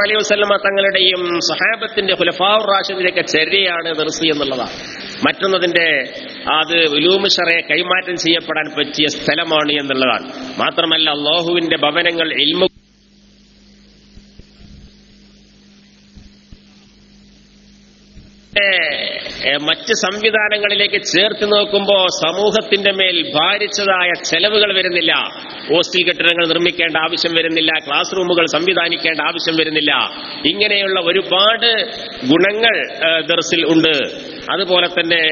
അലൈഹി വസല്ലമ തങ്ങളുടെയും സഹാബത്തിന്റെ ഖുലഫാഉർ റാഷിദീനൊക്കെ ചര്യയാണ് ദർസ് എന്നുള്ളതാണ്. മറ്റൊന്നതിന്റെ അത് ഉലൂമു ശറഅ കൈമാറ്റം ചെയ്യപ്പെടാൻ പറ്റിയ സ്ഥലമാണ് എന്നുള്ളതാണ്. മാത്രമല്ല അല്ലാഹുവിന്റെ ഭവനങ്ങൾ ഇൽമു മറ്റ് സംവിധാനങ്ങളിലേക്ക് ചേർത്ത് നോക്കുമ്പോൾ സമൂഹത്തിന്റെ മേൽ ഭാരിച്ചതായ ചെലവുകൾ വരുന്നില്ല. ഹോസ്റ്റൽ കെട്ടിടങ്ങൾ നിർമ്മിക്കേണ്ട ആവശ്യം വരുന്നില്ല, ക്ലാസ് റൂമുകൾ സംവിധാനിക്കേണ്ട ആവശ്യം വരുന്നില്ല. ഇങ്ങനെയുള്ള ഒരുപാട് ഗുണങ്ങൾ ദർസിൽ ഉണ്ട്. അതുപോലെ തന്നെ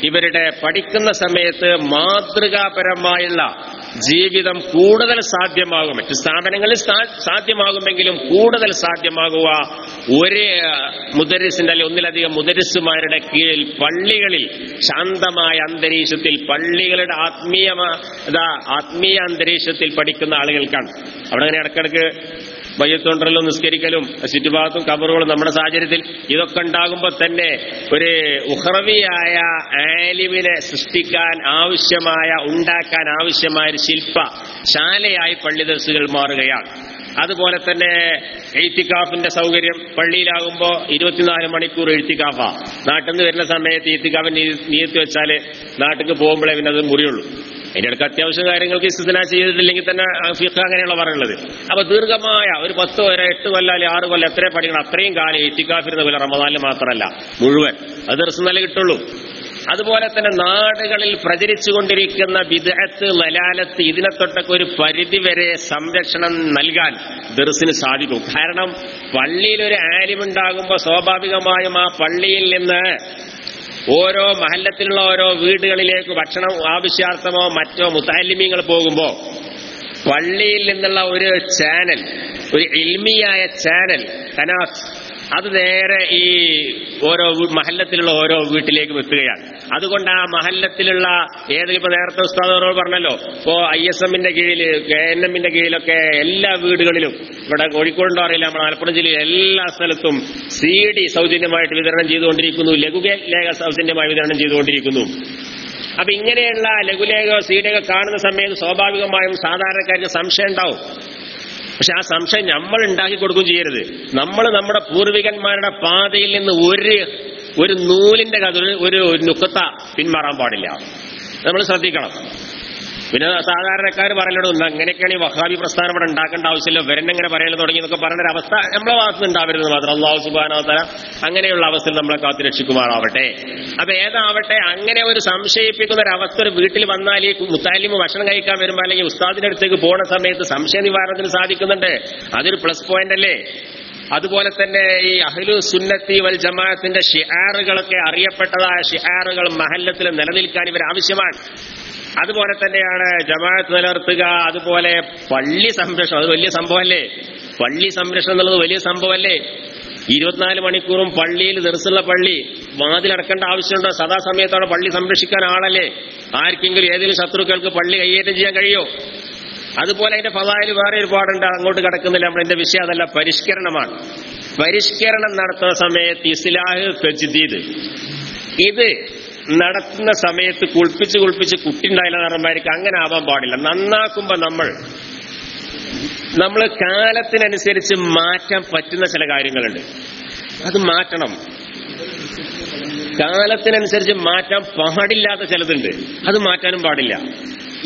ഇവരുടെ പഠിക്കുന്ന സമയത്ത് മാതൃകാപരമായുള്ള ജീവിതം കൂടുതൽ സാധ്യമാകും. മറ്റു സ്ഥാപനങ്ങളിൽ സാധ്യമാകുമെങ്കിലും കൂടുതൽ സാധ്യമാകുക ഒരു മുദരിസിന്റെ അല്ലെങ്കിൽ ഒന്നിലധികം മുദരിസുമാരുടെ കീഴിൽ പള്ളികളിൽ ശാന്തമായ അന്തരീക്ഷത്തിൽ, പള്ളികളുടെ ആത്മീയ അന്തരീക്ഷത്തിൽ പഠിക്കുന്ന ആളുകൾക്കാണ്. അവിടെ അങ്ങനെ ഇടക്കിടക്ക് ബയ്യത്തോണ്ടലും നിസ്കരിക്കലും ചുറ്റുഭാഗത്തും കബറുകളും നമ്മുടെ സാഹചര്യത്തിൽ ഇതൊക്കെ ഉണ്ടാകുമ്പോൾ തന്നെ ഒരു ഉഖ്റവിയായ ആലിമിനെ സൃഷ്ടിക്കാൻ ആവശ്യമായ, ഉണ്ടാക്കാൻ ആവശ്യമായ ഒരു ശില്പശാലയായി പള്ളി ദർസുകൾ മാറുകയാണ്. അതുപോലെ തന്നെ എഴുത്തിക്കാഫിന്റെ സൗകര്യം പള്ളിയിലാകുമ്പോൾ 24 മണിക്കൂർ എഴുത്തിക്കാഫാ. നാട്ടിൽ നിന്ന് വരുന്ന സമയത്ത് എഴുത്തിക്കാഫിന് നിയത്ത് വെച്ചാൽ നാട്ടിലേക്ക് പോകുമ്പോഴേ പിന്നെ അത് മുറിയുള്ളൂ. അതിന്റെ ഇടയ്ക്ക് അത്യാവശ്യ കാര്യങ്ങൾക്ക് ഇസ്തിനാ ചെയ്തിട്ടില്ലെങ്കിൽ തന്നെ ഫിഖ് അങ്ങനെയുള്ള പറയുന്നത്. അപ്പൊ ദീർഘമായ ഒരു 10 വരെ 8 കൊല്ലം അല്ലെങ്കിൽ 6 കൊല്ലം എത്ര പഠിക്കണം അത്രയും കാലം എത്തിക്കാഫിരുന്ന പോലെ റമദാനിൽ മാത്രമല്ല മുഴുവൻ അത് ദർസ് നല്ല കിട്ടുള്ളൂ. അതുപോലെ തന്നെ നാടുകളിൽ പ്രചരിച്ചുകൊണ്ടിരിക്കുന്ന ബിദ്അത്ത്, ലലാലത്ത്, ഇതിനെ തൊട്ടൊക്കെ ഒരു പരിധിവരെ സംരക്ഷണം നൽകാൻ ദർസിന് സാധിക്കും. കാരണം പള്ളിയിൽ ഒരു ആലിമുണ്ടാകുമ്പോൾ സ്വാഭാവികമായും ആ പള്ളിയിൽ നിന്ന് ഓരോ മഹല്ലത്തിലുള്ള ഓരോ വീടുകളിലേക്ക് ഭക്ഷണം ആവശ്യാർത്ഥമോ മറ്റോ മുതഅല്ലിമീങ്ങൾ പോകുമ്പോൾ പള്ളിയിൽ നിന്നുള്ള ഒരു ചാനൽ, ഒരു ഇൽമിയായ ചാനൽ ഖനാത്ത്, അത് നേരെ ഈ ഓരോ മഹല്ലത്തിലുള്ള ഓരോ വീട്ടിലേക്ക് എത്തുകയാണ്. അതുകൊണ്ട് ആ മഹല്ലത്തിലുള്ള ഇപ്പൊ നേരത്തെ ഉസ്താദ് പറഞ്ഞല്ലോ, ഇപ്പോ ISM-ന്റെ കീഴിൽ, KNM-ന്റെ കീഴിലൊക്കെ എല്ലാ വീടുകളിലും, ഇവിടെ കോഴിക്കോടുണ്ടോ അറിയില്ല, നമ്മുടെ മലപ്പുറം ജില്ലയിൽ എല്ലാ സ്ഥലത്തും CD സൗജന്യമായിട്ട് വിതരണം ചെയ്തുകൊണ്ടിരിക്കുന്നു, ലഘുലേഖ സൗജന്യമായി വിതരണം ചെയ്തുകൊണ്ടിരിക്കുന്നു. അപ്പൊ ഇങ്ങനെയുള്ള ലഘുലേഖയോ CD-യോ കാണുന്ന സമയത്ത് സ്വാഭാവികമായും സാധാരണക്കാർക്ക് സംശയം ഉണ്ടാവും. പക്ഷെ ആ സംശയം നമ്മൾ ഉണ്ടാക്കി കൊടുക്കുകയും ചെയ്യരുത്. നമ്മൾ നമ്മുടെ പൂർവികന്മാരുടെ പാതയിൽ നിന്ന് ഒരു നൂലിന്റെ ഒരു നുക്കത്ത പിന്മാറാൻ പാടില്ല. നമ്മൾ ശ്രദ്ധിക്കണം. പിന്നെ സാധാരണക്കാർ പറയലോ അങ്ങനെയൊക്കെയാണ് ഈ വഹാബി പ്രസ്ഥാനം ഇവിടെ ഉണ്ടാക്കേണ്ട ആവശ്യമില്ല, വരനെങ്ങനെ പറയൽ തുടങ്ങി എന്നൊക്കെ പറഞ്ഞൊരു അവസ്ഥ നമ്മളെ ഭാഗത്ത് ഉണ്ടാവരുന്നത് മാത്രം. അല്ലാഹു സുബ്ഹാനഹു വ തആല അങ്ങനെയുള്ള അവസ്ഥയിൽ നമ്മളെ കാത്തു രക്ഷിക്കുമാറാവട്ടെ. അപ്പൊ ഏതാവട്ടെ, അങ്ങനെ ഒരു സംശയിപ്പിക്കുന്ന ഒരു അവസ്ഥ ഒരു വീട്ടിൽ വന്നാൽ ഈ മുത്തഅല്ലിമ് ഭക്ഷണം കഴിക്കാൻ വരുമ്പോൾ അല്ലെങ്കിൽ ഉസ്താദിന്റെ അടുത്തേക്ക് പോണ സമയത്ത് സംശയ നിവാരണത്തിന് സാധിക്കുന്നുണ്ട്. അതൊരു പ്ലസ് പോയിന്റ് അല്ലേ? അതുപോലെ തന്നെ ഈ അഹ്ലു സുന്നത്തി വൽ ജമാഅത്തിന്റെ ഷിആറുകളൊക്കെ, അറിയപ്പെട്ടതായ ഷിആറുകൾ മഹല്ലത്തിൽ നിലനിൽക്കാൻ ഇവർ ആവശ്യമാണ്. അതുപോലെ തന്നെയാണ് ജമാഅത്ത് നിലനിർത്തുക. അതുപോലെ പള്ളി സംരക്ഷണം, അത് വലിയ സംഭവമല്ലേ? പള്ളി സംരക്ഷണം എന്നുള്ളത് വലിയ സംഭവമല്ലേ? 24 മണിക്കൂറും പള്ളിയിൽ ദർസുള്ള പള്ളി വാതിലടക്കേണ്ട ആവശ്യമുണ്ടോ? സദാസമയത്തോടെ പള്ളി സംരക്ഷിക്കാൻ ആളല്ലേ? ആർക്കെങ്കിലും ഏതെങ്കിലും ശത്രുക്കൾക്ക് പള്ളി കൈയേറ്റം ചെയ്യാൻ കഴിയോ? അതുപോലെ അതിന്റെ ഫളായിൽ വേറെ ഒരുപാടുണ്ട്, അങ്ങോട്ട് കിടക്കുന്നില്ല. നമ്മളതിന്റെ വിഷയം അതല്ല, പരിഷ്കരണമാണ്. പരിഷ്കരണം നടത്തുന്ന സമയത്ത് ഇസ്ലാഹ്, തജ്ദീദ്, ഇത് നടത്തുന്ന സമയത്ത് കുളിപ്പിച്ച് കുട്ടിണ്ടായില്ല നടന്മാർക്ക് അങ്ങനെ ആവാൻ പാടില്ല. നന്നാക്കുമ്പോ നമ്മൾ കാലത്തിനനുസരിച്ച് മാറ്റാൻ പറ്റുന്ന ചില കാര്യങ്ങളുണ്ട്, അത് മാറ്റണം. കാലത്തിനനുസരിച്ച് മാറ്റാൻ പാടില്ലാത്ത ചിലതുണ്ട്, അത് മാറ്റാനും പാടില്ല.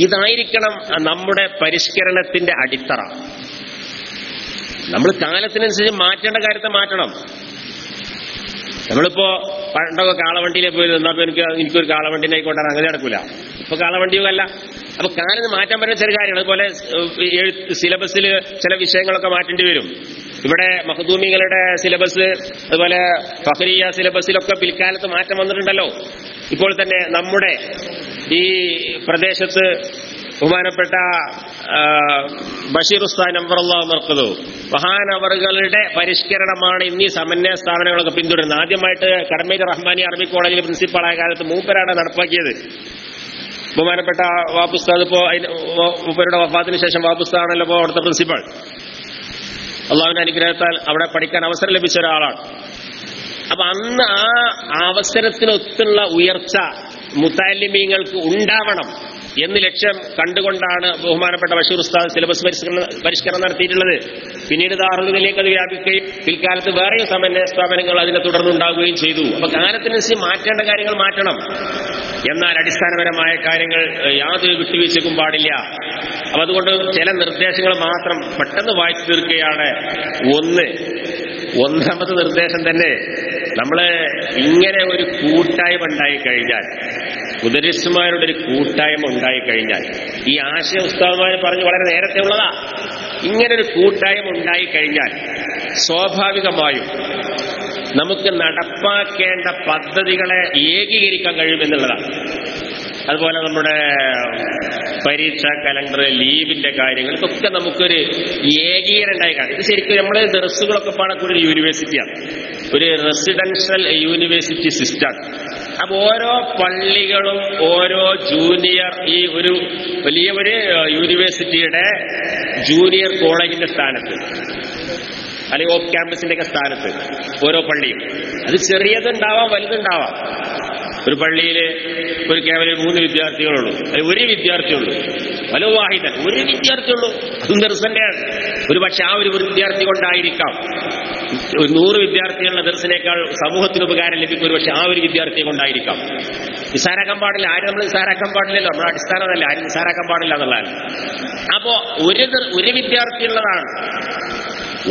ഇതായിരിക്കണം നമ്മുടെ പരിഷ്കരണത്തിന്റെ അടിത്തറ. നമ്മൾ കാലത്തിനനുസരിച്ച് മാറ്റേണ്ട കാര്യത്തെ മാറ്റണം. നമ്മളിപ്പോ പണ്ടൊക്കെ കാളവണ്ടിയിലെ പോയി നിന്നപ്പോ എനിക്കൊരു കാളവണ്ടിനെ ആയിക്കോട്ടെ, അങ്ങനെ നടക്കൂല. ഇപ്പൊ കാളവണ്ടിയും അല്ല. അപ്പൊ കാലത്ത് മാറ്റാൻ പറ്റുന്ന ചില കാര്യങ്ങൾ, അതുപോലെ സിലബസിൽ ചില വിഷയങ്ങളൊക്കെ മാറ്റേണ്ടി വരും. ഇവിടെ മഖ്ദൂമികളുടെ സിലബസ്, അതുപോലെ ഫഖ്രിയ സിലബസിലൊക്കെ പിൽക്കാലത്ത് മാറ്റം വന്നിട്ടുണ്ടല്ലോ. ഇപ്പോൾ തന്നെ നമ്മുടെ ഈ പ്രദേശത്ത് ബഹുമാനപ്പെട്ട ബഷീർ ഉസ്താദ് നവ്വറല്ലാഹു മർഖദഹു മഹാനവറുകളുടെ പരിഷ്കരണമാണ് ഇന്നീ സമന്വയ സ്ഥാപനങ്ങളൊക്കെ പിന്തുടരുന്നത്. ആദ്യമായിട്ട് കടമേരി റഹ്മാനി അറബിക് കോളേജിൽ പ്രിൻസിപ്പാളായ കാലത്ത് മൂപ്പരാണ് നടപ്പാക്കിയത്. ബഹുമാനപ്പെട്ട വാപ്പുസ്താദ് ഇപ്പോ മൂപ്പരുടെ വഫാത്തിന് ശേഷം വാപ്പുസ്താദാണല്ലോ ഇപ്പോൾ അവിടുത്തെ പ്രിൻസിപ്പാൾ. അള്ളാഹുവിന്റെ അനുഗ്രഹത്താൽ അവിടെ പഠിക്കാൻ അവസരം ലഭിച്ച ഒരാളാണ്. അപ്പൊ അന്ന് ആ അവസരത്തിനൊത്തുള്ള ഉയർച്ച മുതഅല്ലിമീങ്ങൾക്ക് ഉണ്ടാവണം. എന്ന് ലക്ഷ്യം കണ്ടുകൊണ്ടാണ് ബഹുമാനപ്പെട്ട ബഷീർ ഉസ്താദ് സിലബസ് പരിഷ്കരണം നടത്തിയിട്ടുള്ളത്. പിന്നീട് ദാറുകളിലേക്ക് അത് വ്യാപിക്കുകയും പിൽക്കാലത്ത് വേറെയും സമന്വയ സ്ഥാപനങ്ങൾ അതിനെ തുടർന്നുണ്ടാവുകയും ചെയ്തു. അപ്പൊ കാലത്തിനനുസരിച്ച് മാറ്റേണ്ട കാര്യങ്ങൾ മാറ്റണം. എന്നാൽ അടിസ്ഥാനപരമായ കാര്യങ്ങൾ യാതൊരു വിട്ടുവീഴ്ചക്കും പാടില്ല. അപ്പൊ അതുകൊണ്ട് ചില നിർദ്ദേശങ്ങൾ മാത്രം പെട്ടെന്ന് വായിച്ചു തീർക്കുകയാണ്. ഒന്നാമത്തെ നിർദ്ദേശം തന്നെ, നമ്മള് ഇങ്ങനെ ഒരു കൂട്ടായ്മ ഉണ്ടായിക്കഴിഞ്ഞാൽ, മുദരിസുമാരുടെ ഒരു കൂട്ടായ്മ ഉണ്ടായിക്കഴിഞ്ഞാൽ, ഈ ആശയ ഉസ്താദുമാർ പറഞ്ഞു വളരെ നേരത്തെ ഉള്ളതാ, ഇങ്ങനൊരു കൂട്ടായ്മ ഉണ്ടായിക്കഴിഞ്ഞാൽ സ്വാഭാവികമായും നമുക്ക് നടപ്പാക്കേണ്ട പദ്ധതികളെ ഏകീകരിക്കാൻ കഴിയുമെന്നുള്ളതാണ്. അതുപോലെ നമ്മുടെ പരീക്ഷ കലണ്ടർ, ലീവിന്റെ കാര്യങ്ങൾ, ഇതൊക്കെ നമുക്കൊരു ഏകീകരണം ഉണ്ടായിക്കാണ്. ഇത് ശരിക്കും നമ്മുടെ ദർസുകളൊക്കെ പാടക്കൂടി ഒരു യൂണിവേഴ്സിറ്റിയാണ്, ഒരു റെസിഡൻഷ്യൽ യൂണിവേഴ്സിറ്റി സിസ്റ്റം. അപ്പൊ ഓരോ പള്ളികളും ഓരോ ജൂനിയർ, ഈ ഒരു വലിയ ഒരു യൂണിവേഴ്സിറ്റിയുടെ ജൂനിയർ കോളേജിന്റെ സ്ഥാനത്ത്, അല്ലെങ്കിൽ ഓഫ് ക്യാമ്പസിന്റെ ഒക്കെ സ്ഥാനത്ത് ഓരോ പള്ളിയും, അത് ചെറിയതുണ്ടാവാം വലുതുണ്ടാവാം. ഒരു പള്ളിയിൽ ഒരു കേവലം 3 വിദ്യാർത്ഥികളുള്ളൂ, അല്ലെങ്കിൽ ഒരു വിദ്യാർത്ഥിയുള്ളൂ, വലോ വാഹിദൻ, ഒരു വിദ്യാർത്ഥിയുള്ളൂ, അതും ദർസന്റെയാണ്. ഒരു പക്ഷെ ആ ഒരു വിദ്യാർത്ഥി കൊണ്ടായിരിക്കാം 100 വിദ്യാർത്ഥികളുടെ ദർസിനേക്കാൾ സമൂഹത്തിന് ഉപകാരം ലഭിക്കും. ഒരു പക്ഷെ ആ ഒരു വിദ്യാർത്ഥിയെ കൊണ്ടായിരിക്കാം. നിസ്സാരാക്കാൻ പാടില്ല, ആരും നമ്മൾ നിസ്സാരാക്കാൻ പാടില്ലല്ലോ, നമ്മുടെ അടിസ്ഥാനമല്ല, ആരും നിസ്സാരാക്കാൻ പാടില്ല എന്നുള്ളതാണ്. അപ്പോ ഒരു വിദ്യാർത്ഥി ഉള്ളതാണ്,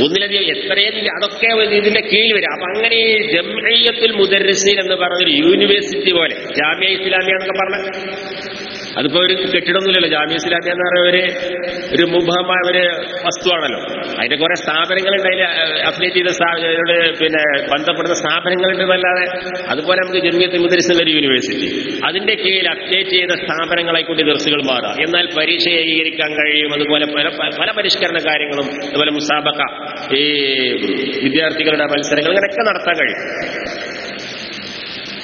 ഒന്നിലധികം എത്രയും, അതൊക്കെ ഇതിന്റെ കീഴിൽ വരും. അപ്പൊ അങ്ങനെ ഈ ജംഇയ്യത്തുൽ മുദർരിസീൻ എന്ന് പറഞ്ഞൊരു യൂണിവേഴ്സിറ്റി പോലെ, ജാമിയ ഇസ്ലാമിയ എന്നൊക്കെ പറഞ്ഞ, അതിപ്പോ ഒരു കെട്ടിടമൊന്നുമില്ലല്ലോ. ജാമിയ ഇസ്ലാമിയ എന്ന് പറയുന്ന ഒരു മുബഹമായ ഒരു വസ്തുവാണല്ലോ. അതിന്റെ കുറെ സ്ഥാപനങ്ങളുണ്ട്, അതിൽ അഫിലിയേറ്റ് ചെയ്ത പിന്നെ ബന്ധപ്പെടുന്ന സ്ഥാപനങ്ങളുണ്ടെന്നല്ലാതെ, അതുപോലെ നമുക്ക് ജംഇയ്യത്തുൽ മുദർരിസീൻ ഒരു യൂണിവേഴ്സിറ്റി, അതിന്റെ കീഴിൽ അഫിലിയേറ്റ് ചെയ്ത സ്ഥാപനങ്ങളെ കൂടി ദർസുകൾ മാറാം. എന്നാൽ പരീക്ഷ ഏകീകരിക്കാൻ കഴിയും. അതുപോലെ പല പരിഷ്കരണ കാര്യങ്ങളും, അതുപോലെ മുസാബക്ക, ഈ വിദ്യാർത്ഥികളുടെ മത്സരങ്ങൾ, ഇങ്ങനെയൊക്കെ നടത്താൻ കഴിയും.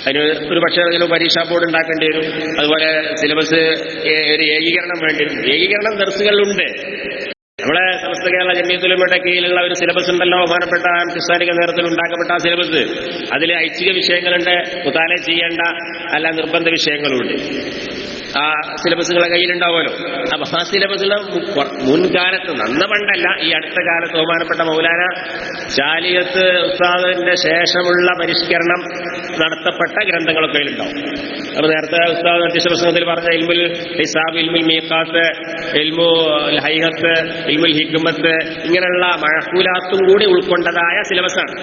അതിന് ഒരു പക്ഷേ അതിന് പരീക്ഷാ ബോർഡ് ഉണ്ടാക്കേണ്ടി വരും. അതുപോലെ സിലബസ് ഒരു ഏകീകരണം വേണ്ടി വരും. ഏകീകരണം ദർസുകളിലുണ്ട്. നമ്മളെ സമസ്ത കേരള ജംഇയ്യത്തുൽ ഉലമയുടെ കീഴിലുള്ള ഒരു സിലബസ് ഉണ്ടല്ലോ, ബഹുമാനപ്പെട്ട ക്രിസ്ത്യാനിക നേതൃത്വത്തിൽ ഉണ്ടാക്കപ്പെട്ട ആ സിലബസ്. അതിൽ ഐച്ഛിക വിഷയങ്ങളുണ്ട്, മുതാല ചെയ്യേണ്ട അല്ല നിർബന്ധ വിഷയങ്ങളുണ്ട്. ആ സിലബസുകളെ കയ്യിലുണ്ടാവുമല്ലോ. അപ്പൊ ആ സിലബസുകൾ മുൻകാലത്ത്, നന്ന പണ്ടല്ല, ഈ അടുത്ത കാലത്ത് ബഹുമാനപ്പെട്ട മൗലാന ശാലിയത്ത് ഉസ്താദിന്റെ ശേഷമുള്ള പരിഷ്കരണം നടത്തപ്പെട്ട ഗ്രന്ഥങ്ങളൊക്കെ കയ്യിലുണ്ടാവും. അപ്പൊ നേരത്തെ ഉസ്താദ് അധ്യക്ഷ പ്രസംഗത്തിൽ പറഞ്ഞ ഇൽമുൽ ഹിസാബ്, ഇൽമുൽ മീഖാത്ത്, ഇൽമുൽ ഹൈഹത്ത്, ഇൽമുൽ ഹിക്മത്ത്, ഇങ്ങനെയുള്ള മഅഖൂലാത്തും കൂടി ഉൾക്കൊണ്ടതായ സിലബസാണ്.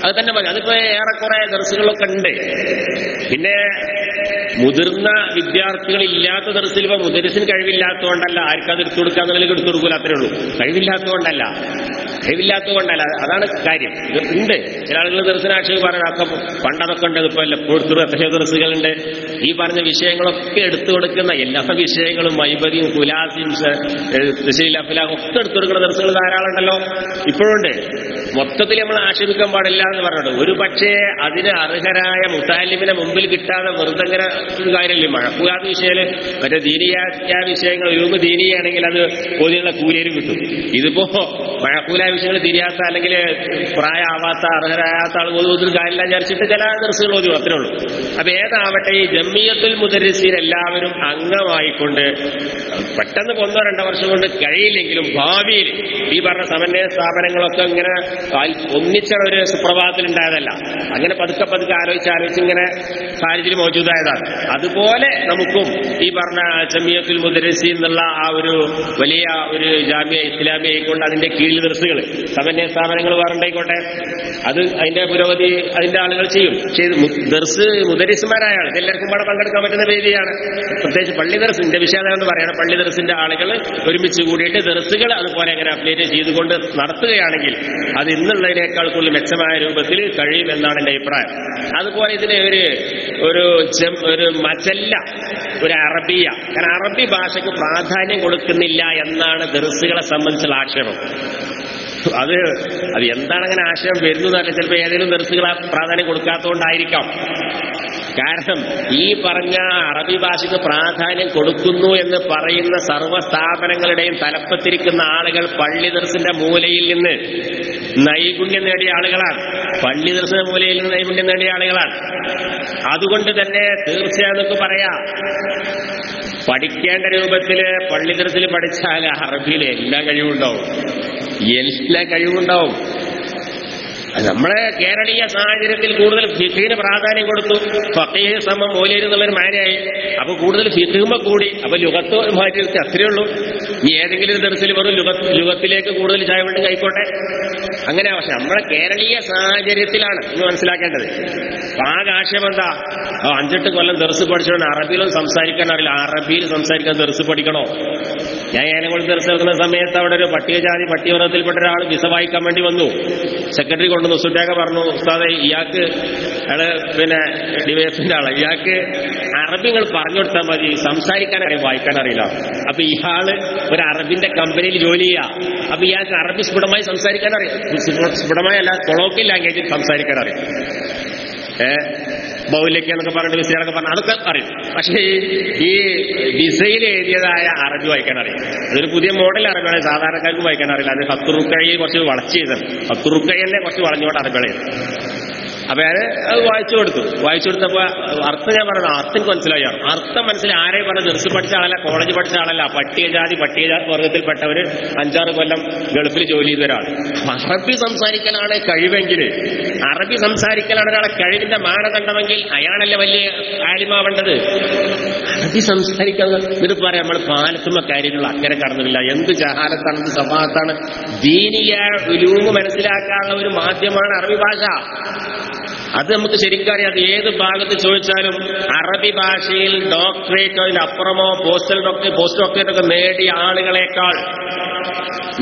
അത് തന്നെ മതി. അതിപ്പോ ഏറെക്കുറെ ദർസുകളൊക്കെ ഉണ്ട്. പിന്നെ മുതിർന്ന വിദ്യാർത്ഥികൾ ഇല്ലാത്ത ദർസിൽ ഇപ്പൊ മുദരിസിന് കഴിവില്ലാത്തതുകൊണ്ടല്ല, ആർക്കത് എടുത്തു കൊടുക്കാന്നുണ്ടെങ്കിൽ എടുത്തു കൊടുക്കൂല, അത്രേ ഉള്ളൂ. കഴിവില്ലാത്തതുകൊണ്ടല്ല, അതാണ് കാര്യം. ഉണ്ട് ചില ആളുകൾ ദർസിന് ആക്ഷേപം പറയാം, പണ്ടതൊക്കെ ഉണ്ട്, ഇപ്പൊ എപ്പോഴും എത്രയോ ദർസുകളുണ്ട്. ഈ പറഞ്ഞ വിഷയങ്ങളൊക്കെ എടുത്തു കൊടുക്കുന്ന എല്ലാ വിഷയങ്ങളും, മൈബദിയും കുലാസിയും അഫ്ലാഖും ഒക്കെ എടുത്തു കൊടുക്കുന്ന ദർസുകൾ ധാരാളം ഉണ്ടല്ലോ, ഇപ്പോഴുണ്ട്. മൊത്തത്തിൽ നമ്മൾ ആക്ഷേപിക്കാൻ പാടില്ല എന്ന് പറഞ്ഞിട്ട്, ഒരു പക്ഷേ അതിന് അർഹരായ മുതാലിമിനെ മുമ്പിൽ കിട്ടാതെ വെറുതെ ഇങ്ങനെ ഒരു കാര്യമില്ല. മഴക്കൂലാത്ത വിഷയത്തില് മറ്റേ ദീനിയായ വിഷയങ്ങൾ രൂപ ദീനിയാണെങ്കിൽ അത് പൊതിയുള്ള കൂലിയും കിട്ടും. ഇതിപ്പോ മഴക്കൂലായ വിഷയങ്ങൾ തിരിയാത്ത, അല്ലെങ്കിൽ പ്രായമാവാത്ത, അർഹരായാത്ത ആളുകൾ ഒരു കാര്യമില്ല വിചാരിച്ചിട്ട് ചില ദർസുകൾ ഓതി, അത്രേ ഉള്ളൂ. അപ്പൊ ഏതാവട്ടെ, ഈ ജംഇയ്യത്തുൽ മുദർരിസീൻ എല്ലാവരും അംഗമായിക്കൊണ്ട് പെട്ടെന്ന് 1-2 വർഷം കൊണ്ട് കഴിയില്ലെങ്കിലും ഭാവിയിൽ ഈ പറഞ്ഞ സമന്വയ സ്ഥാപനങ്ങളൊക്കെ ഇങ്ങനെ ഒന്നിച്ച ഒരു സുപ്രഭാതത്തിൽ ഉണ്ടായതല്ല. അങ്ങനെ പതുക്കെ ആലോചിച്ച് ഇങ്ങനെ ഖാരിജിൽ മൗജൂദായതാണ്. അതുപോലെ നമുക്കും ഈ പറഞ്ഞ ജംഇയ്യത്തുൽ മുദർരിസീൻ എന്നുള്ള ആ ഒരു വലിയ ഒരു ജാമിയ ഇസ്ലാമിയ ആയിക്കൊണ്ട് അതിന്റെ കീഴിൽ ദർസുകൾ, സമന്വയ സ്ഥാപനങ്ങൾ വേറുണ്ടായിക്കോട്ടെ, അത് അതിന്റെ പുരോഗതി അതിന്റെ ആളുകൾ ചെയ്യും. പക്ഷേ ദർസ് മുദരിസുമാരായ ആൾ എല്ലാവർക്കും ഇവിടെ പങ്കെടുക്കാൻ പറ്റുന്ന വേദിയാണ്. പ്രത്യേകിച്ച് പള്ളി ദർസിന്റെ വിഷയം എന്ന് പറയുന്നത്, പള്ളി ദർസിന്റെ ആളുകൾ ഒരുമിച്ച് കൂടിയിട്ട് ദർസുകൾ അതുപോലെ അങ്ങനെ അപ്ഡേറ്റ് ചെയ്തുകൊണ്ട് നടത്തുകയാണെങ്കിൽ അത് ഇന്നുള്ളതിനേക്കാൾ കൂടുതൽ മെച്ചമായ രൂപത്തിൽ കഴിയുമെന്നാണ് എന്റെ അഭിപ്രായം. അതുപോലെ ഇതിന് ഒരു മറ്റല്ല, ഒരു അറബിയ, കാരണം അറബി ഭാഷയ്ക്ക് പ്രാധാന്യം കൊടുക്കുന്നില്ല എന്നാണ് ദർസുകളെ സംബന്ധിച്ചുള്ള ആക്ഷേപം. അത് എന്താണ് അങ്ങനെ ആശയം വരുന്നതല്ല, ചിലപ്പോൾ ഏതെങ്കിലും ദർസുകൾ പ്രാധാന്യം കൊടുക്കാത്തതുകൊണ്ടായിരിക്കാം. കാരണം ഈ പറഞ്ഞ അറബി ഭാഷയ്ക്ക് പ്രാധാന്യം കൊടുക്കുന്നു എന്ന് പറയുന്ന സർവ്വ സ്ഥാപനങ്ങളുടെയും തലപ്പത്തിരിക്കുന്ന ആളുകൾ പള്ളി ദർസിന്റെ മൂലയിൽ നിന്ന് നൈപുണ്യം നേടിയ ആളുകളാണ്. പള്ളി ദർസിന്റെ മൂലയിൽ നിന്ന് നൈപുണ്യം നേടിയ ആളുകളാണ്. അതുകൊണ്ട് തന്നെ തീർച്ചയായും നമുക്ക് പറയാം, പഠിക്കേണ്ട രൂപത്തില് പള്ളി ദർസിൽ പഠിച്ചാൽ അറബിയിൽ എല്ലാ കഴിവുണ്ടാവും, എല്ലാ കഴിവുണ്ടാവും. നമ്മളെ കേരളീയ സാഹചര്യത്തിൽ കൂടുതൽ ഫിഖിന് പ്രാധാന്യം കൊടുത്തു. ഫഖീഹ് സമം മൗലവി എന്നുള്ളൊരു മാനയായി. അപ്പൊ കൂടുതൽ ഫിഖുമ കൂടി. അപ്പൊ ലുഗത്ത് മാറ്റി അത്രയേ ഉള്ളൂ. ഇനി ഏതെങ്കിലും ഒരു ദർസിൽ വെറും ലുഗത്തിലേക്ക് കൂടുതൽ ചായ വേണ്ടി ആയിക്കോട്ടെ, അങ്ങനെ. പക്ഷെ നമ്മളെ കേരളീയ സാഹചര്യത്തിലാണ് ഇത് മനസ്സിലാക്കേണ്ടത്. ആകെ ആശയം എന്താ? 5-8 കൊല്ലം ദർസ് പഠിച്ചോണ്ട് അറബിയിലും സംസാരിക്കാൻ അറിയില്ല. അറബിയിൽ സംസാരിക്കാൻ ദർസ് പഠിക്കണോ? ഞാൻ ഏലംകുളം ദർസ് എടുക്കുന്ന സമയത്ത് അവിടെ ഒരു പട്ടികജാതി പട്ടികവർഗത്തിൽപ്പെട്ട ഒരാൾ വിസ വായിക്കാൻ വേണ്ടി വന്നു. സെക്രട്ടറി കൊണ്ടുവന്നു. സുറ്റാക്ക പറഞ്ഞു, ഉസ്താദെ ഇയാൾക്ക് അയാള് പിന്നെ ഡിവൈഎഫിന്റെ ആള്, ഇയാൾക്ക് അറബി നിങ്ങൾ പറഞ്ഞു കൊടുത്താൽ മതി, സംസാരിക്കാൻ അറിയാം, വായിക്കാൻ അറിയില്ല. അപ്പൊ ഇയാള് ഒരു അറബിന്റെ കമ്പനിയിൽ ജോലി ചെയ്യാ. അപ്പൊ ഇയാൾക്ക് അറബി സ്ഫുടമായി സംസാരിക്കാൻ അറിയാം. സ്ഫുടമായല്ല, കൊളോക്കിയൽ ലാംഗ്വേജിൽ സംസാരിക്കാൻ അറിയാം. ബൗലയ്ക്ക് എന്നൊക്കെ പറഞ്ഞിട്ട് വിസയൊക്കെ പറഞ്ഞു അതൊക്കെ അറിയും. പക്ഷേ ഈ വിസയിൽ എഴുതിയതായ അറബി വായിക്കാൻ അറിയാം. അതൊരു പുതിയ മോഡൽ അറബിയാണ്, സാധാരണക്കാർക്ക് വായിക്കാൻ അറിയില്ല. അത് ഫത്തുറുക്കയിൽ കുറച്ച് വളച്ച് ചെയ്തത്, ഫത്തുറുക്കയല്ലേ കുറച്ച് വളഞ്ഞോട്ട് അറബികളെ. അപ്പൊ ഞാൻ അത് വായിച്ചു കൊടുത്തപ്പോ അർത്ഥം ഞാൻ പറഞ്ഞത് അർത്ഥം മനസ്സിലായി. അർത്ഥം മനസ്സിലായി. ആരെ പറഞ്ഞ ദർസ് പഠിച്ച ആളല്ല, കോളേജ് പഠിച്ച ആളല്ല, പട്ടികജാതി വർഗത്തിൽപ്പെട്ടവര് 5-6 കൊല്ലം ഗൾഫിൽ ജോലി ചെയ്ത ഒരാൾ. അറബി സംസാരിക്കലാണ് കഴിവെങ്കിൽ, അറബി സംസാരിക്കലാണ് ഒരാളെ കഴിവിന്റെ മാനദണ്ഡമെങ്കിൽ അയാളല്ലേ വലിയ ആലിമാവേണ്ടത്. അറബി സംസാരിക്കാൻ ഇത് പറയാം. നമ്മൾ പാലത്തുമ്മ കാര്യങ്ങൾ അക്കരെ കടന്നില്ല. എന്ത് ജഹാലത്താണ്, എന്ത് സഫാത്താണ്. ദീനിയ ഉലൂമ് മനസ്സിലാക്കാനുള്ള ഒരു മാധ്യമമാണ് അറബി ഭാഷ. അത് നമുക്ക് ശരിക്കും അറിയാം. അത് ഏത് ഭാഗത്ത് ചോദിച്ചാലും അറബി ഭാഷയിൽ ഡോക്ടറേറ്റോ അതിനപ്പുറമോ പോസ്റ്റ് ഡോക്ടറേറ്റ് ഒക്കെ നേടിയ ആളുകളെക്കാൾ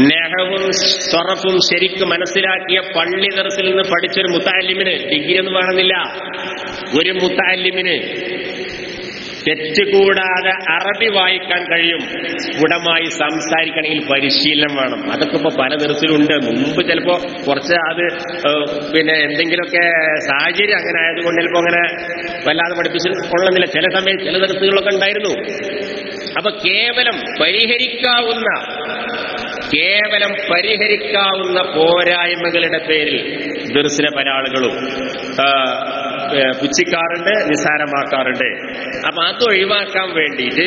നെഹവും സ്വറഫും ശരിക്കും മനസ്സിലാക്കിയ പള്ളി ദർസിൽ നിന്ന് പഠിച്ചൊരു മുത്തഅല്ലിമിന്, ഡിഗ്രി ഒന്നും വേണമെന്നില്ല, ഒരു മുത്തഅല്ലിമിന് തെറ്റുകൂടാതെ അറബി വായിക്കാൻ കഴിയും. സ്ഫുടമായി സംസാരിക്കണമെങ്കിൽ പരിശീലനം വേണം. അതൊക്കെ ഇപ്പൊ പല ദർസിലുണ്ട്. മുമ്പ് ചിലപ്പോ കുറച്ച് അത് പിന്നെ എന്തെങ്കിലുമൊക്കെ സാഹചര്യം അങ്ങനെ ആയതുകൊണ്ട് ചിലപ്പോ അങ്ങനെ വല്ലാതെ പഠിപ്പിച്ച് കൊള്ളുന്നില്ല. ചില സമയം ചില ദർസുകളൊക്കെ ഉണ്ടായിരുന്നു. അപ്പൊ കേവലം പരിഹരിക്കാവുന്ന പോരായ്മകളുടെ പേരിൽ ദർസിലെ പല ആളുകളും പുച്ഛിക്കാറുണ്ട്, നിസ്സാരമാക്കാറുണ്ട്. അപ്പൊ അത് ഒഴിവാക്കാൻ വേണ്ടിയിട്ട്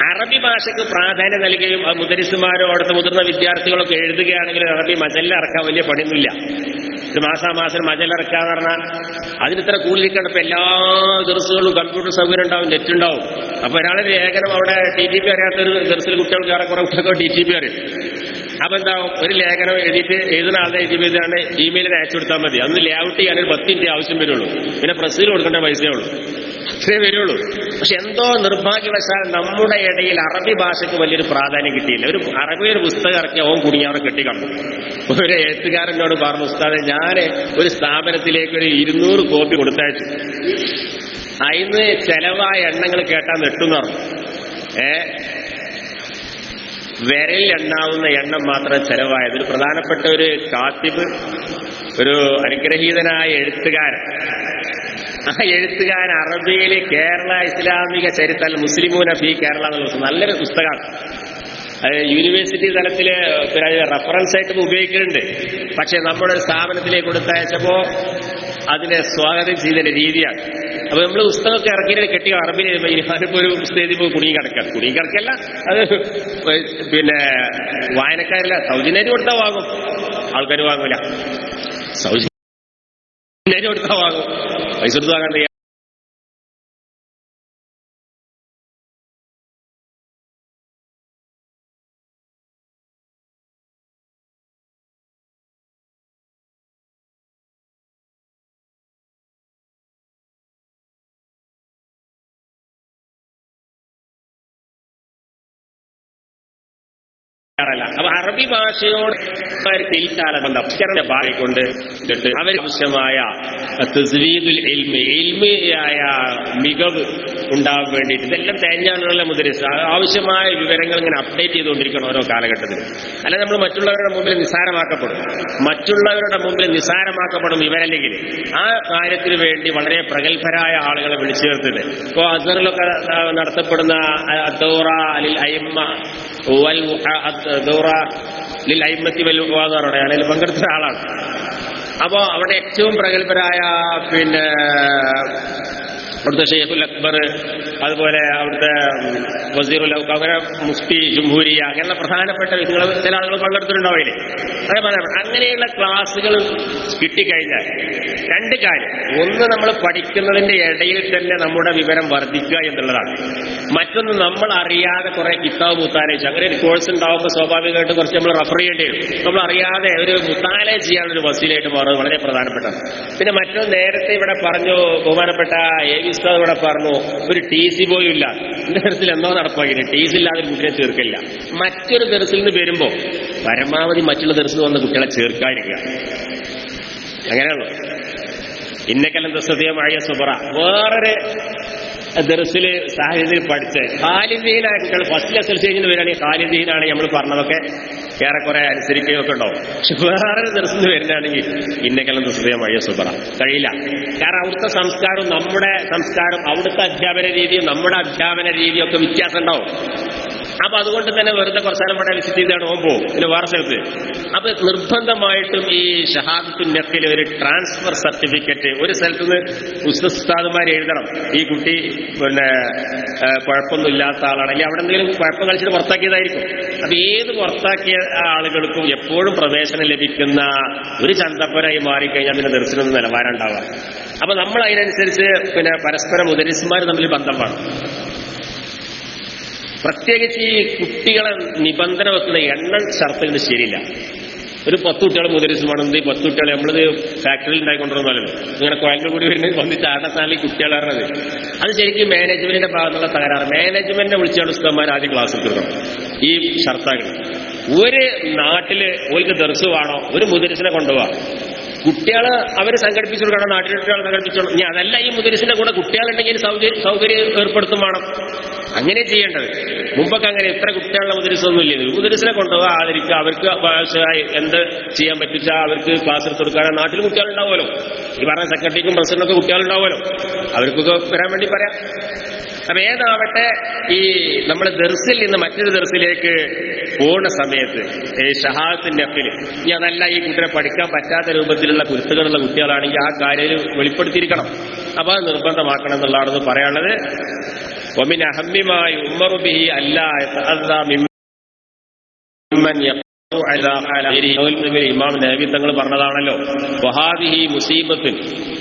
അറബി ഭാഷയ്ക്ക് പ്രാധാന്യം നൽകുകയും മുദരിസുമാരോ അവിടുത്തെ മുതിർന്ന വിദ്യാർത്ഥികളൊക്കെ എഴുതുകയാണെങ്കിൽ അറബി മജല്ല ഇറക്കാൻ വലിയ പണിയൊന്നുമില്ല. ഒരു മാസാമാസം മജല്ല ഇറക്കാന്ന് പറഞ്ഞാൽ അതിനിത്ര കൂലിക്കണ്ട. ഇപ്പൊ എല്ലാ ദർസുകളും കമ്പ്യൂട്ടർ സൗകര്യം ഉണ്ടാവും, നെറ്റ് ഉണ്ടാവും. അപ്പൊ ഒരാളെ ലേഖനം അവിടെ TTP അറിയാത്തൊരു ദർസിൽ കുട്ടികൾക്ക് ഏറെക്കുറെ കുട്ടികൾക്ക് TTP അറിയും. അപ്പൊ എന്താവും, ഒരു ലേഖനം എഴുതുന്ന ആളുടെ എഴുതിയാണ് ഇമെയിലിൽ അയച്ചു കൊടുത്താൽ മതി. അന്ന് ലേഔട്ട് ചെയ്യാൻ ഒരു 10 മിനിറ്റ് ആവശ്യം വരുള്ളൂ. പിന്നെ പ്രസ്സിൽ കൊടുക്കേണ്ട പൈസയേ ഉള്ളൂ, അത്രേ വരുള്ളൂ. പക്ഷെ എന്തോ നിർഭാഗ്യവശാൽ നമ്മുടെ ഇടയിൽ അറബി ഭാഷയ്ക്ക് വലിയൊരു പ്രാധാന്യം കിട്ടിയില്ല. ഒരു അറബി ഒരു പുസ്തകം ഇറക്കി അവൻ കുടുങ്ങിയവരെ കെട്ടിക്കണ്ടു. ഒരു എഴുത്തുകാരനോട് പറഞ്ഞു, ഉസ്താദെ ഞാൻ ഒരു സ്ഥാപനത്തിലേക്ക് ഒരു 200 കോപ്പി കൊടുത്തയച്ചു, അതിന് ചെലവായ എണ്ണങ്ങൾ കേട്ടാൽ നെട്ടെന്ന് പറഞ്ഞു. വിരലിൽ എണ്ണാവുന്ന എണ്ണം മാത്രം ചെലവായത്. ഒരു പ്രധാനപ്പെട്ട ഒരു കാത്തിബ്, ഒരു അനുഗ്രഹീതനായ എഴുത്തുകാരൻ, ആ എഴുത്തുകാരൻ അറബിയിൽ കേരള ഇസ്ലാമിക ചരിത്രം മുസ്ലിമൂന ഫി കേരള എന്നുള്ള നല്ലൊരു പുസ്തകമാണ്. അത് യൂണിവേഴ്സിറ്റി തലത്തില് റെഫറൻസ് ആയിട്ട് ഉപയോഗിക്കുന്നുണ്ട്. പക്ഷെ നമ്മുടെ ഒരു സ്ഥാപനത്തിലേക്ക് കൊടുത്തയച്ചപ്പോ അതിനെ സ്വാഗതം ചെയ്തതിന്റെ രീതിയാണ്. അപ്പൊ നമ്മൾ പുസ്തകമൊക്കെ ഇറക്കിയിട്ട് കെട്ടിയ അറബിയിൽ ഞാനിപ്പോ ഒരു പുസ്തകത്തിൽ പോയി കുടുങ്ങിക്കിടക്കല്ല. അത് പിന്നെ വായനക്കാരില്ല, സൗജന്യം കൊടുത്താൽ വാങ്ങും, ആൾക്കാർ വാങ്ങൂല. സൗജന്യം കൊടുത്താൽ വാങ്ങും, പൈസ കൊടുത്ത് വാങ്ങാൻ തയ്യാറാണ്. അപ്പൊ അറബി ഭാഷയോട് അക്ഷരന്റെ ഭാഷ കൊണ്ട് ആവശ്യമായ ഇൽമിയായ മികവ് ഉണ്ടാവാൻ വേണ്ടിയിട്ട് ഇതെല്ലാം തേഞ്ഞാലുള്ള മുദ്രസ് ആവശ്യമായ വിവരങ്ങൾ ഇങ്ങനെ അപ്ഡേറ്റ് ചെയ്തുകൊണ്ടിരിക്കണം ഓരോ കാലഘട്ടത്തിൽ. അല്ല നമ്മൾ മറ്റുള്ളവരുടെ മുമ്പിൽ നിസ്സാരമാക്കപ്പെടും ഇവരല്ലെങ്കിൽ. ആ കാര്യത്തിന് വേണ്ടി വളരെ പ്രഗത്ഭരായ ആളുകളെ വിളിച്ചു ചേർത്തിട്ട് ഇപ്പോ അസ്ഹറിലൊക്കെ നടത്തപ്പെടുന്ന ദൗറ ലിൽ അയിമ്മ ദൗറ ലിൽ അയിമ്മത്തി വൽ ഉഖവാ അതിൽ പങ്കെടുത്ത ആളാണ്. അപ്പോ അവിടെ ഏറ്റവും പ്രഗത്ഭരായ പിന്നെ അവിടുത്തെ ഷെയ്ഖുൽ അക്ബർ, അതുപോലെ അവിടുത്തെ വസീറുൽ ഔഖാഫ്, അങ്ങനെ മുഫ്തി ജംഹൂരിയ, അങ്ങനെയുള്ള പ്രധാനപ്പെട്ട നിങ്ങൾ ചില ആളുകൾ പങ്കെടുത്തിട്ടുണ്ടാവില്ലേ, അങ്ങനെയുള്ള ക്ലാസ്സുകൾ കിട്ടിക്കഴിഞ്ഞാൽ രണ്ട് കാര്യം. ഒന്ന്, നമ്മൾ പഠിക്കുന്നതിന്റെ ഇടയിൽ തന്നെ നമ്മുടെ വിവരം വർദ്ധിക്കുക എന്നുള്ളതാണ്. മറ്റൊന്ന്, നമ്മൾ അറിയാതെ കുറെ കിതാബ് മുത്താലേജ്, അങ്ങനെ ഒരു കോഴ്സ് ഉണ്ടാവുമ്പോൾ സ്വാഭാവികമായിട്ട് കുറച്ച് നമ്മൾ റഫർ ചെയ്യേണ്ടി വരും. നമ്മൾ അറിയാതെ ഒരു മുത്താലേ ചെയ്യാനൊരു വസീലായിട്ട് മാറുന്നത് വളരെ പ്രധാനപ്പെട്ടതാണ്. പിന്നെ മറ്റൊന്ന്, നേരത്തെ ഇവിടെ പറഞ്ഞു, ബഹുമാനപ്പെട്ട ഉസ്താദ് ഇവിടെ പറഞ്ഞു, ഒരു TC പോലും ഇല്ല. എന്റെ ദർസിൽ എന്തോ നടപ്പാക്കില്ല, TC ഇല്ലാതെ കുട്ടിയെ ചേർക്കില്ല. മറ്റൊരു ദർസിൽ നിന്ന് വരുമ്പോ പരമാവധി മറ്റുള്ള ദർസിൽ വന്ന് കുട്ടികളെ ചേർക്കാതിരിക്കുക. അങ്ങനെയുള്ളൂ. ഇന്നക്കെല്ലാം ദസ്തീയമായ സുബറ. വേറൊരു ദർസില് സാഹചര്യത്തിൽ പഠിച്ച് ഖാലിദീനായ കുട്ടികൾ ഫസ്റ്റ് SLC വരികയാണെങ്കിൽ ഖാലിദീനാണ് നമ്മൾ പറഞ്ഞതൊക്കെ ഏറെക്കുറെ അനുസരിക്കുകയൊക്കെ ഉണ്ടാവും. പക്ഷെ വേറെ ദർശനം വരുന്നതാണെങ്കിൽ ഇന്നക്കെല്ലാം ദസ്തീയമായ സുബറ കഴിയില്ല. കാരണം അവിടുത്തെ സംസ്കാരവും നമ്മുടെ സംസ്കാരം, അവിടുത്തെ അധ്യാപന രീതിയും നമ്മുടെ അധ്യാപന രീതിയും ഒക്കെ വ്യത്യാസം ഉണ്ടാവും. അപ്പൊ അതുകൊണ്ട് തന്നെ വെറുതെ കുറച്ചാലും ഇവിടെ വിസിറ്റ് ചെയ്താണ് പോകുമ്പോൾ പിന്നെ വേറെ സ്ഥലത്ത്. അപ്പൊ നിർബന്ധമായിട്ടും ഈ ഷഹാദത്തുൻ നഖ്ൽ ഒരു ട്രാൻസ്ഫർ സർട്ടിഫിക്കറ്റ് ഒരു സ്ഥലത്ത് നിന്ന് ഉസ്താദുമാർ എഴുതണം. ഈ കുട്ടി പിന്നെ കുഴപ്പമൊന്നും ഇല്ലാത്ത ആളാണെങ്കിൽ അവിടെ എന്തെങ്കിലും കുഴപ്പം കളിച്ചിട്ട് പുറത്താക്കിയതായിരിക്കും. അപ്പൊ ഏത് പുറത്താക്കിയ ആളുകൾക്കും എപ്പോഴും പ്രവേശനം ലഭിക്കുന്ന ഒരു ചന്തപ്പനായി മാറിക്കഴിഞ്ഞാൽ പിന്നെ ദർശനം നിലവാരം ഉണ്ടാവാം. അപ്പൊ നമ്മൾ അതിനനുസരിച്ച് പിന്നെ പരസ്പരം മുദരിസ്മാർ തമ്മിൽ ബന്ധം വേണം. പ്രത്യേകിച്ച് ഈ കുട്ടികളെ നിബന്ധന വെക്കുന്ന എണ്ണം ഷർത്തുകൾ ശരിയില്ല. ഒരു 10 കുട്ടികൾ മുദരിസുമാണെന്ന്, ഈ 10 കുട്ടികളെ നമ്മളിത് ഫാക്ടറിയിൽ ഉണ്ടായിക്കൊണ്ടിരുന്നാലും ഇങ്ങനെ കോയലിൽ കൂടി വരുന്നത് വന്നിട്ട് ആടത്താണെങ്കിൽ കുട്ടികളെ പറഞ്ഞത് അത് ശരിക്കും മാനേജ്മെന്റിന്റെ ഭാഗത്തുള്ള തകരാറ്. മാനേജ്മെന്റിനെ വിളിച്ചാണ് ഉസ്താദന്മാർ ആദ്യം ക്ലാസ് എടുക്കണം. ഈ ഷർത്താകൾ ഒരു നാട്ടില് ഓർക്ക് ദർസുവാണോ ഒരു മുദരിസിനെ കൊണ്ടുപോവാ, കുട്ടികളെ അവർ സംഘടിപ്പിച്ചു കൊടുക്കണം, നാട്ടിലെ കുട്ടികളെ സംഘടിപ്പിച്ചോളൂ. ഇനി അതല്ല, ഈ മുദരിസിന്റെ കൂടെ കുട്ടികളുണ്ടെങ്കിൽ സൗകര്യം ഏർപ്പെടുത്തും വേണം. അങ്ങനെ ചെയ്യേണ്ടത്. മുമ്പൊക്കെ അങ്ങനെ ഇത്ര കുട്ടികളുടെ മുദരിസൊന്നും ഇല്ല. മുദരിസിനെ കൊണ്ടുപോകാൻ ആദരിക്കുക, അവർക്ക് ആവശ്യമായി എന്ത് ചെയ്യാൻ പറ്റിച്ചാൽ അവർക്ക് ക്ലാസ് എടുത്ത് കൊടുക്കാൻ. നാട്ടിൽ കുട്ടികളുണ്ടാവുമല്ലോ, ഈ പറഞ്ഞ സെക്രട്ടറിക്കും പ്രസിഡന്റൊക്കെ കുട്ടികളുണ്ടാവുമല്ലോ, അവർക്കൊക്കെ വരാൻ വേണ്ടി പറയാം. അപ്പൊ ഏതാവട്ടെ, ഈ നമ്മൾ ദർസിൽ നിന്ന് മറ്റൊരു ദർസിലേക്ക് പോകുന്ന സമയത്ത് ഷഹാദത്തിന്റെ അഫിൽ ഇനി അതല്ല ഈ കുട്ടിയെ പഠിക്കാൻ പറ്റാത്ത രൂപത്തിലുള്ള കുരുത്തുകളുള്ള കുട്ടികളാണെങ്കിൽ ആ കാര്യം വെളിപ്പെടുത്തിയിരിക്കണം. അപ്പൊ അത് നിർബന്ധമാക്കണം എന്നുള്ളതാണെന്ന് പറയാനുള്ളത്. ومن أهم ما يؤمر به ألا يتأذى ممن يقرأ على غيره. ഇമാം നബവി തങ്ങൾ പറഞ്ഞതാണല്ലോ, വഹാദിഹി മുസീബത്തുൻ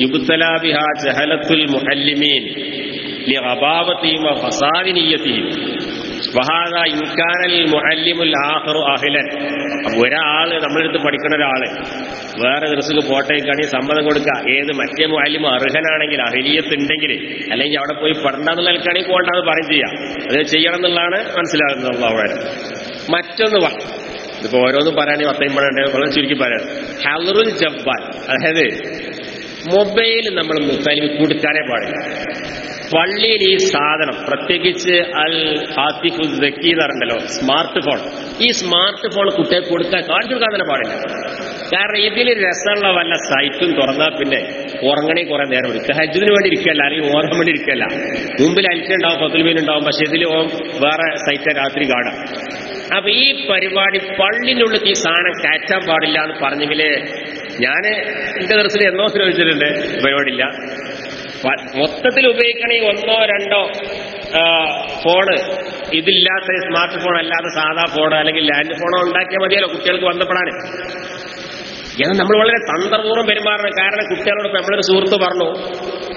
യുബ്തലാ ബിഹാ ജഹലത്തുൽ മുഅല്ലിമീൻ ലിഗബാവതിഹിം വഫസാദി നിയ്യതിഹിം വഹാദാ ഇൻ കാനൽ മുഅല്ലിമുൽ ആഖിറു അഹ്ലൻ. ഒരാള് നമ്മളെടുത്ത് പഠിക്കുന്ന ഒരാള് വേറെ ദർസിക്ക് പോട്ടേക്കാണെങ്കിൽ സമ്മതം കൊടുക്കുക. ഏത് മറ്റേ മുഅല്ലിം അർഹനാണെങ്കിൽ, അഹ്ലിയത്ത് ഉണ്ടെങ്കിൽ, അല്ലെങ്കിൽ അവിടെ പോയി പഠണ്ടെന്നുള്ള നിലക്കാണെങ്കിൽ പോകണ്ടെന്ന് പറയും ചെയ്യാം. അത് ചെയ്യണം എന്നുള്ളതാണ് മനസ്സിലാകുന്നത്. അവിടെ മറ്റൊന്ന് ഇതിപ്പോ ഓരോന്നും പറയാണെങ്കിൽ 10 വളരെ ചുരുക്കി പറയാം. ഹലറുൽ ജബ്ബാൻ, അതായത് മൊബൈൽ നമ്മൾ മുസ്ലിം കൊടുക്കാനേ പാടില്ല. പള്ളിയിൽ ഈ സാധനം, പ്രത്യേകിച്ച് അൽ ഹാത്തിഫു സക്കി എന്ന് പറഞ്ഞല്ലോ, സ്മാർട്ട് ഫോൺ, ഈ സ്മാർട്ട് ഫോൺ കുട്ടികൾക്ക് കൊടുക്കാൻ കാണിച്ചു കൊടുക്കാൻ തന്നെ പാടില്ല. കാരണം ഇതിൽ രസമുള്ള വല്ല സൈറ്റും തുറന്നാൽ പിന്നെ ഉറങ്ങണേ കുറെ നേരം എടുക്കും. ഹജ്ജിന് വേണ്ടി ഇരിക്കല്ല, അല്ലെങ്കിൽ ഓർമ്മ വേണ്ടി ഇരിക്കല്ല. മുമ്പിൽ അലിച്ചുണ്ടാവും, 10 മീൻ ഉണ്ടാവും, പക്ഷെ ഇതിൽ വേറെ സൈറ്റ് രാത്രി കാണാം. അപ്പൊ ഈ പരിപാടി പള്ളിനുള്ളിൽ ഈ സാധനം കയറ്റാൻ പാടില്ല എന്ന് പറഞ്ഞെങ്കിൽ ഞാൻ എന്റെ ദർശനം എന്നോ ശ്രമിച്ചിട്ടുണ്ട്. പരിപാടിയില്ല. മൊത്തത്തിൽ ഉപയോഗിക്കണമെങ്കിൽ 1 or 2 ഫോണ്, ഇതില്ലാത്ത സ്മാർട്ട് ഫോൺ അല്ലാതെ സാധാ ഫോൺ അല്ലെങ്കിൽ ലാൻഡ് ഫോണോ ഉണ്ടാക്കിയാൽ മതിയല്ലോ കുട്ടികൾക്ക് ബന്ധപ്പെടാൻ. എന്നാൽ നമ്മൾ വളരെ തന്ത്രപൂർവ്വം പെരുമാറണം. കാരണം കുട്ടികളോട് ഇപ്പം നമ്മളൊരു സുഹൃത്ത് പറഞ്ഞു,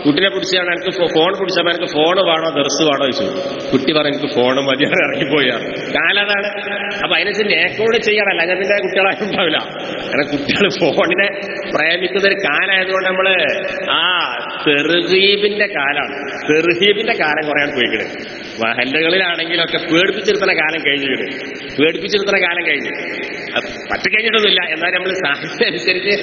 കുട്ടിനെ പിടിച്ചാണ് എനിക്ക് ഫോൺ പിടിച്ചപ്പോൾ എനിക്ക് ഫോൺ വേണോ ദർസ് വേണോ ചോദിച്ചു. കുട്ടി പറഞ്ഞു എനിക്ക് ഫോൺ മതി, ഇറങ്ങിപ്പോയാണ്. കാലതാണ്. അപ്പൊ അതിനനുസരിച്ച് നേക്കോട് ചെയ്യാറല്ല, അങ്ങനത്തെ കുട്ടികളായിട്ട് ഉണ്ടാവില്ല. കാരണം കുട്ടികൾ ഫോണിനെ പ്രേമിക്കുന്ന ഒരു കാലമായതുകൊണ്ട് നമ്മള് തെർഹീബിന്റെ കാലാണ്. തെർഹീബിന്റെ കാലം കുറയാൻ പോയിക്കിട്. മഹല്ലുകളിലാണെങ്കിലൊക്കെ പേടിപ്പിച്ചിരുത്തുന്ന കാലം കഴിഞ്ഞിട്ട്, പേടിപ്പിച്ചിരുത്തുന്ന കാലം കഴിഞ്ഞു. പറ്റിക്കഴിഞ്ഞിട്ടൊന്നുമില്ല. എന്നാലും നമ്മൾ സാഹിത്യം അനുസരിച്ച്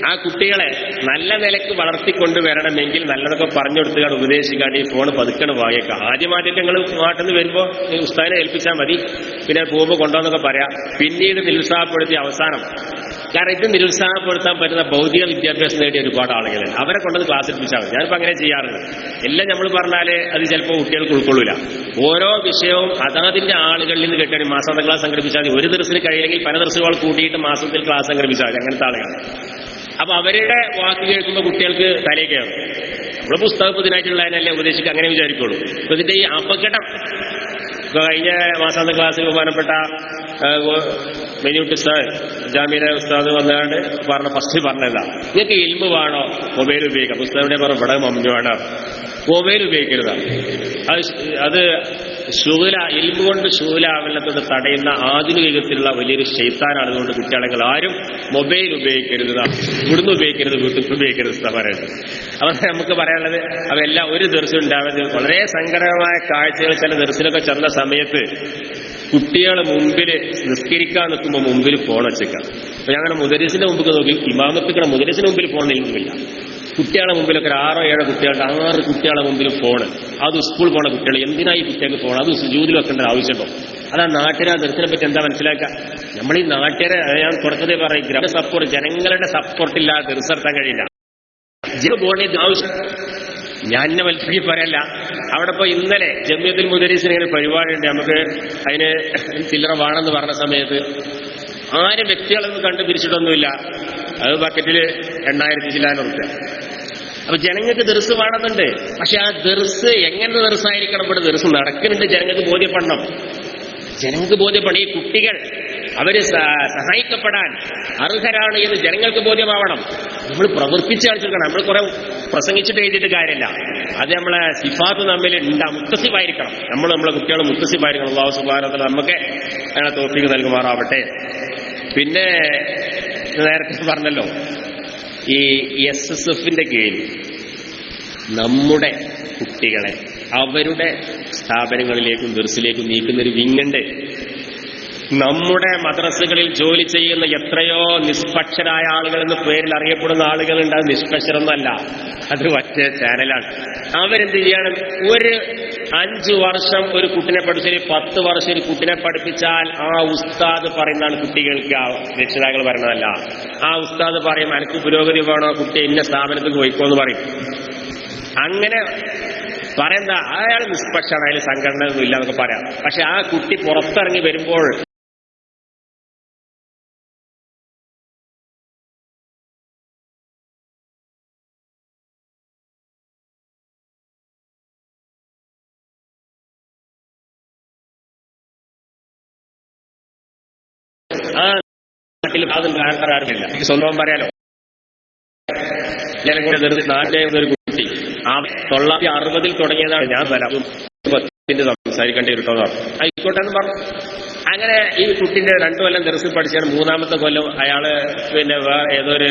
ആ കുട്ടികളെ നല്ല നിലക്ക് വളർത്തിക്കൊണ്ടുവരണമെങ്കിൽ നല്ലതൊക്കെ പറഞ്ഞു കൊടുത്തുകാണ്, ഉപദേശിക്കാണ്ട് ഈ ഫോൺ പതുക്കണം വാങ്ങിയേക്കാം. ആദ്യമായിട്ട് നിങ്ങൾ നാട്ടിൽ നിന്ന് വരുമ്പോൾ ഉസ്താദിനെ ഏൽപ്പിച്ചാൽ മതി, പിന്നെ പോകുമ്പോൾ കൊണ്ടുവന്നൊക്കെ പറയാം. പിന്നീട് നിരുത്സാഹപ്പെടുത്തി അവസാനം, കാരണം ഇത് നിരുത്സാഹപ്പെടുത്താൻ പറ്റുന്ന ഭൗതിക വിദ്യാഭ്യാസം നേടിയ ഒരുപാട് ആളുകളുണ്ട്. അവരെ കൊണ്ടുവന്ന് ക്ലാസ് എടുപ്പിച്ചാൽ മതി. ഞാനിപ്പോൾ അങ്ങനെ ചെയ്യാറുണ്ട്. എല്ലാം നമ്മൾ പറഞ്ഞാൽ അത് ചിലപ്പോൾ കുട്ടികൾക്ക് ഉൾക്കൊള്ളൂല. ഓരോ വിഷയവും അതാതിന്റെ ആളുകളിൽ നിന്ന് കേട്ടാണ് മാസത്തെ ക്ലാസ് സംഘടിപ്പിച്ചാൽ മതി. ഒരു ദിവസത്തിൽ കഴിയില്ലെങ്കിൽ പല ദിവസങ്ങൾ കൂട്ടിയിട്ട് മാസത്തിൽ ക്ലാസ് സംഘടിപ്പിച്ചാൽ മതി. അങ്ങനത്തെ ആളുകൾ. അപ്പൊ അവരുടെ വാക്ക് കേൾക്കുമ്പോൾ കുട്ടികൾക്ക് തലയിൽ കയറും. ഇവിടെ പുസ്തകത്തിനായിട്ടുള്ളതിനല്ലേ ഉപദേശിക്കുക, അങ്ങനെ വിചാരിക്കുള്ളൂ. അപ്പൊ ഇതിന്റെ ഈ അപകടം കഴിഞ്ഞ മാസാന്ത ക്ലാസ്സിൽ ബഹുമാനപ്പെട്ട മെനൂട്ട് ഉസ്താദ് ജാമ്യയിലെ ഉസ്താദ് വന്നാണ്ട് ഫസ്റ്റ് പറഞ്ഞതാ, നിങ്ങൾക്ക് ഇൽമു വേണോ മൊബൈൽ ഉപയോഗിക്കാം. പുസ്തകത്തിന്റെ പറഞ്ഞു ഇവിടെ മമ്മി വേണം, മൊബൈൽ ഉപയോഗിക്കരുതാണ്. അത് ശൂല ഇൽമു കൊണ്ട് ശൂലാവലത്തോട് തടയുന്ന ആധുനിക യുഗത്തിലുള്ള വലിയൊരു ശൈത്താനാണ്. അതുകൊണ്ട് കുട്ടികളെങ്കിൽ ആരും മൊബൈൽ ഉപയോഗിക്കരുതാണ്, ഇവിടുന്ന് ഉപയോഗിക്കരുത്, വീട്ടിൽ ഉപയോഗിക്കരുത് പറയുന്നത്. അപ്പൊ നമുക്ക് പറയാനുള്ളത് അവയെല്ലാം ഒരു ദിവസം ഉണ്ടാവുന്നത് വളരെ സങ്കടമായ കാഴ്ചകൾ. ചില ദിവസത്തിലൊക്കെ ചെന്ന സമയത്ത് കുട്ടികളെ മുമ്പിൽ നിസ്കരിക്കാൻ നിൽക്കുമ്പോൾ മുമ്പിൽ ഫോൺ വെച്ചേക്കാം. അപ്പൊ ഞങ്ങളുടെ മുദരീസിന്റെ മുമ്പ് നോക്കി, ഇമാമത്തിക്കടെ മുദരീസിന്റെ മുമ്പിൽ ഫോൺ നിൽക്കുന്നില്ല. കുട്ടികളെ മുമ്പിലൊക്കെ 6 7 കുട്ടികളുടെ 6 കുട്ടികളെ മുമ്പിൽ ഫോണ്. അത് സ്കൂൾ പോണ കുട്ടികൾ. എന്തിനായി കുട്ടികൾക്ക് ഫോൺ? അത് സുജൂദിൽ വെക്കേണ്ട ആവശ്യമുണ്ടോ? അതാ നാട്ടുകാരെ ആ ദർശനെ പറ്റി എന്താ മനസ്സിലാക്കുക? നമ്മൾ ഈ നാട്ടുകാരെ, ഞാൻ തുടക്കത്തിൽ പറയും, ഗ്രഹ സപ്പോർട്ട്, ജനങ്ങളുടെ സപ്പോർട്ടില്ലാതെ തീർച്ചയാക്കാൻ കഴിയില്ല. ആവശ്യം ഞാൻ എന്നെ മത്സരിക്ക് പറയല്ല. അവിടെ ഇപ്പോൾ ഇന്നലെ ജമിയത്തുൽ മുദരീസിന് ഇങ്ങനെ പരിപാടിയുണ്ട്, നമുക്ക് അതിന് ചില്ലറ വേണമെന്ന് പറഞ്ഞ സമയത്ത് ആരും വ്യക്തികളൊന്നും കണ്ടു പിരിച്ചിട്ടൊന്നുമില്ല. അത് ബക്കറ്റിൽ 8000 ചില്ലാനം റുപ്യ. അപ്പൊ ജനങ്ങൾക്ക് ദർസ് വേണമെന്നുണ്ട്. പക്ഷെ ആ ദർസ് എങ്ങനെ ദർസായിരിക്കണം? ഇവിടെ ദർസ് നടക്കുന്നുണ്ട്, ജനങ്ങൾക്ക് ബോധ്യപ്പെടണം. ജനങ്ങൾക്ക് ബോധ്യപ്പെടണം. ഈ കുട്ടികൾ അവര് സഹായിക്കപ്പെടാൻ അർഹരാണ് എന്ന് ജനങ്ങൾക്ക് ബോധ്യമാവണം. നമ്മൾ പ്രവർത്തിച്ച് കാണിച്ചെടുക്കണം. നമ്മൾ കുറെ പ്രസംഗിച്ചിട്ട് എഴുതിയിട്ട് കാര്യമില്ല. അത് നമ്മളെ സിഫാത്ത് തമ്മിൽ മുത്തസിഫായിരിക്കണം. നമ്മളെ കുട്ടികൾ മുത്തസിഫായിരിക്കണം. അല്ലാഹു സുബ്ഹാനഹു വ തആല നമുക്ക് അങ്ങനെ തൗഫീഖ് നൽകുമാറാവട്ടെ. പിന്നെ നേരത്തെ പറഞ്ഞല്ലോ, ഈ SSFന്റെ കീഴിൽ നമ്മുടെ കുട്ടികളെ അവരുടെ സ്ഥാപനങ്ങളിലേക്കും ദർസിലേക്കും നീക്കുന്നൊരു വിങ്ങുണ്ട്. നമ്മുടെ മദ്രസകളിൽ ജോലി ചെയ്യുന്ന എത്രയോ നിഷ്പക്ഷരായ ആളുകൾ എന്ന പേരിൽ അറിയപ്പെടുന്ന ആളുകളുണ്ട്. അത് നിഷ്പക്ഷരൊന്നല്ല, അത് ഒറ്റ ചാനലാണ്. അവരെന്ത് ചെയ്യണം? ഒരു 5 വർഷം ഒരു കുട്ടിനെ പഠിച്ചാൽ 10 വർഷം ഒരു കുട്ടിനെ പഠിപ്പിച്ചാൽ ആ ഉസ്താദ് പറയുന്നതാണ് കുട്ടികൾക്ക്, രക്ഷിതാക്കൾ പറയുന്നതല്ല. ആ ഉസ്താദ് പറയും, എനിക്ക് പുരോഗതി വേണോ, കുട്ടി ഇന്ന സ്ഥാപനത്തിൽ പോയിക്കോന്ന് പറയും. അങ്ങനെ പറയണ്ട, അയാൾ നിഷ്പക്ഷമാണ്, അതിൽ സംഘടന ഒന്നും ഇല്ല എന്നൊക്കെ പറയാം. പക്ഷെ ആ കുട്ടി പുറത്തിറങ്ങി വരുമ്പോൾ ആ നാട്ടിൽ അതും ആർക്കാരുമില്ല. എനിക്ക് സ്വന്തം പറയാലോ, ഞാൻ നാട്ടിലെ ഒരു കുട്ടി 1960 തുടങ്ങിയതാണ്. ഞാൻ വരാം സംസാരിക്കേണ്ടി കിട്ടുന്നതാണ്, ആയിക്കോട്ടെ എന്ന് പറഞ്ഞു. അങ്ങനെ ഈ കുട്ടിന്റെ 2 കൊല്ലം ദർസിൽ പഠിച്ചാണ്. 3ാമത്തെ കൊല്ലം അയാള് പിന്നെ ഏതൊരു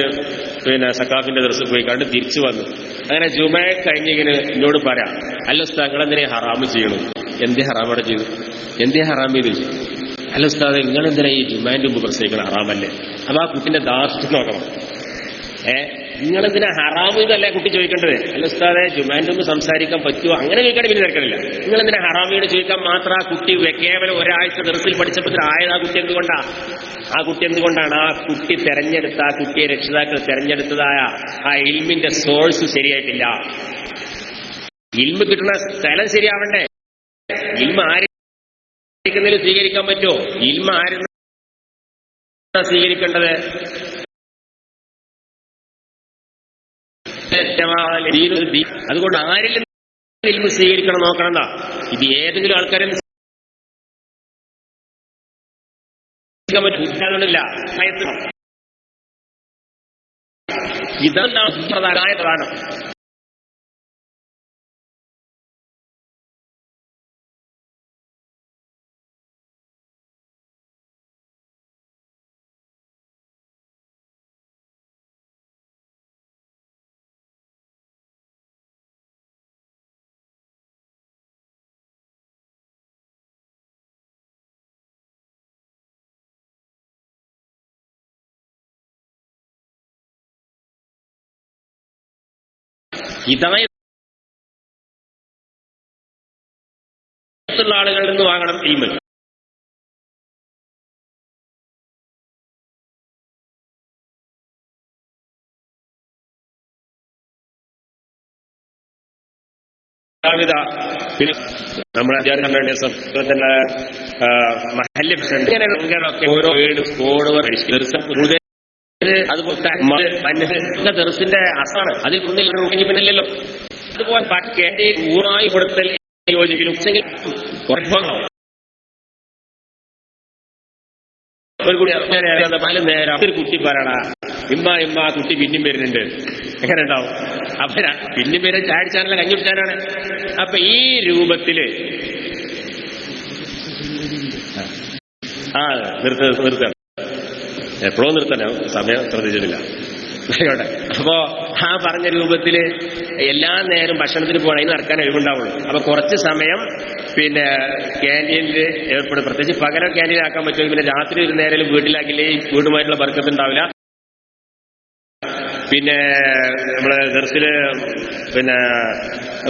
സക്കാഫിന്റെ ദർസിൽ പോയി കണ്ട് തിരിച്ചു വന്നു. അങ്ങനെ ജുമയെ കഴിഞ്ഞിങ്ങനെ എന്നോട് പറയാം, അല്ല ഉസ്താദ് നിങ്ങളെന്തിനാ ഹറാമ് ചെയ്യണം? എന്തേ ഹറാമടെ ചെയ്തു? എന്തേ ഹറാം ചെയ്തു? അല്ല ഉസ്താദ് നിങ്ങളെന്തിനാ ഈ ജുമാന്റെ മുമ്പ് പ്രസംഗിക്കണം? ഹറാമല്ലേ? അപ്പൊ ആ കുട്ടിന്റെ ദാർഷ്ട്യം നോക്കണം. നിങ്ങളെന്തിനാ ഹറാമ് ഇതല്ലേ കുട്ടി ചോദിക്കേണ്ടത്? അല്ല ഉസ്താദെ ജുമാന്റെ മുമ്പ് സംസാരിക്കാൻ പറ്റുമോ? അങ്ങനെ ചോദിക്കാൻ പിന്നെ തിരക്കണില്ല. നിങ്ങളെന്തിനാ ഹറാമിയോട് ചോദിക്കാൻ മാത്രം ആ കുട്ടി കേവലം ഒരാഴ്ച ദർസിൽ പഠിച്ചപ്പോൾ ആയത്? ആ കുട്ടി എന്തുകൊണ്ടാണ്? ആ കുട്ടി തെരഞ്ഞെടുത്ത, ആ കുട്ടിയെ രക്ഷിതാക്കൾ തെരഞ്ഞെടുത്തതായ ആ ഇൽമിന്റെ സോഴ്സ് ശരിയായിട്ടില്ല. ഇൽമ് കിട്ടുന്ന സ്ഥലം ശരിയാവണ്ടേ? ഇൽമ ആരെങ്കിലും സ്വീകരിക്കാൻ പറ്റുമോ? ഇൽമ ആരും സ്വീകരിക്കേണ്ടത്? അതുകൊണ്ട് ആരിലും ഇൽമു സ്വീകരിക്കണം നോക്കണം എന്നാ. ഇത് ഏതെങ്കിലും ആൾക്കാരെ പറ്റില്ല. ഇതാണ് പ്രധാനമായ പ്രധാനം. ഹിദായത്തുള്ള ആളുകളിൽ നിന്ന് വാങ്ങണം ഇൽമ്. നമ്മുടെ മഹല്ല് ഓരോ അതുപോലെ ദർസിന്റെ അസാണ് അതിൽ പിന്നില്ലല്ലോ. അതുപോലെ ക്യാൻറ്റീൻ ഊണായി കൊടുത്തൽ യോജിക്കുന്നു. ഒരു കുട്ടി പല നേരം ഒരു കുട്ടി പറയണ ഇമ്മ കുട്ടി പിന്നും വരുന്നുണ്ട്, എങ്ങനെ ഉണ്ടാവും? അപ്പൊ പിന്നും പേര് ചാടിച്ചാനല്ല കഞ്ഞി കുടിച്ചാനാണ്. അപ്പൊ ഈ രൂപത്തില് നിർത്തണം, എപ്പോഴും നിർത്തണം, സമയം ശ്രദ്ധിച്ചിട്ടില്ല. ആയിക്കോട്ടെ. അപ്പോ ആ പറഞ്ഞ രൂപത്തില് എല്ലാ നേരം ഭക്ഷണത്തിന് പോകണം, അതിന് നടക്കാൻ ഒഴിവുണ്ടാവുള്ളൂ. അപ്പൊ കുറച്ച് സമയം ക്യാൻറ്റീനിൽ ഏർപ്പെടും. പ്രത്യേകിച്ച് പകരം ക്യാൻറ്റീൻ ആക്കാൻ പറ്റും. പിന്നെ രാത്രി ഒരു നേരം വീട്ടിലാക്കില്ലേ വീടുമായിട്ടുള്ള ബർക്കത്തുണ്ടാവില്ല. നമ്മള് ദർസില്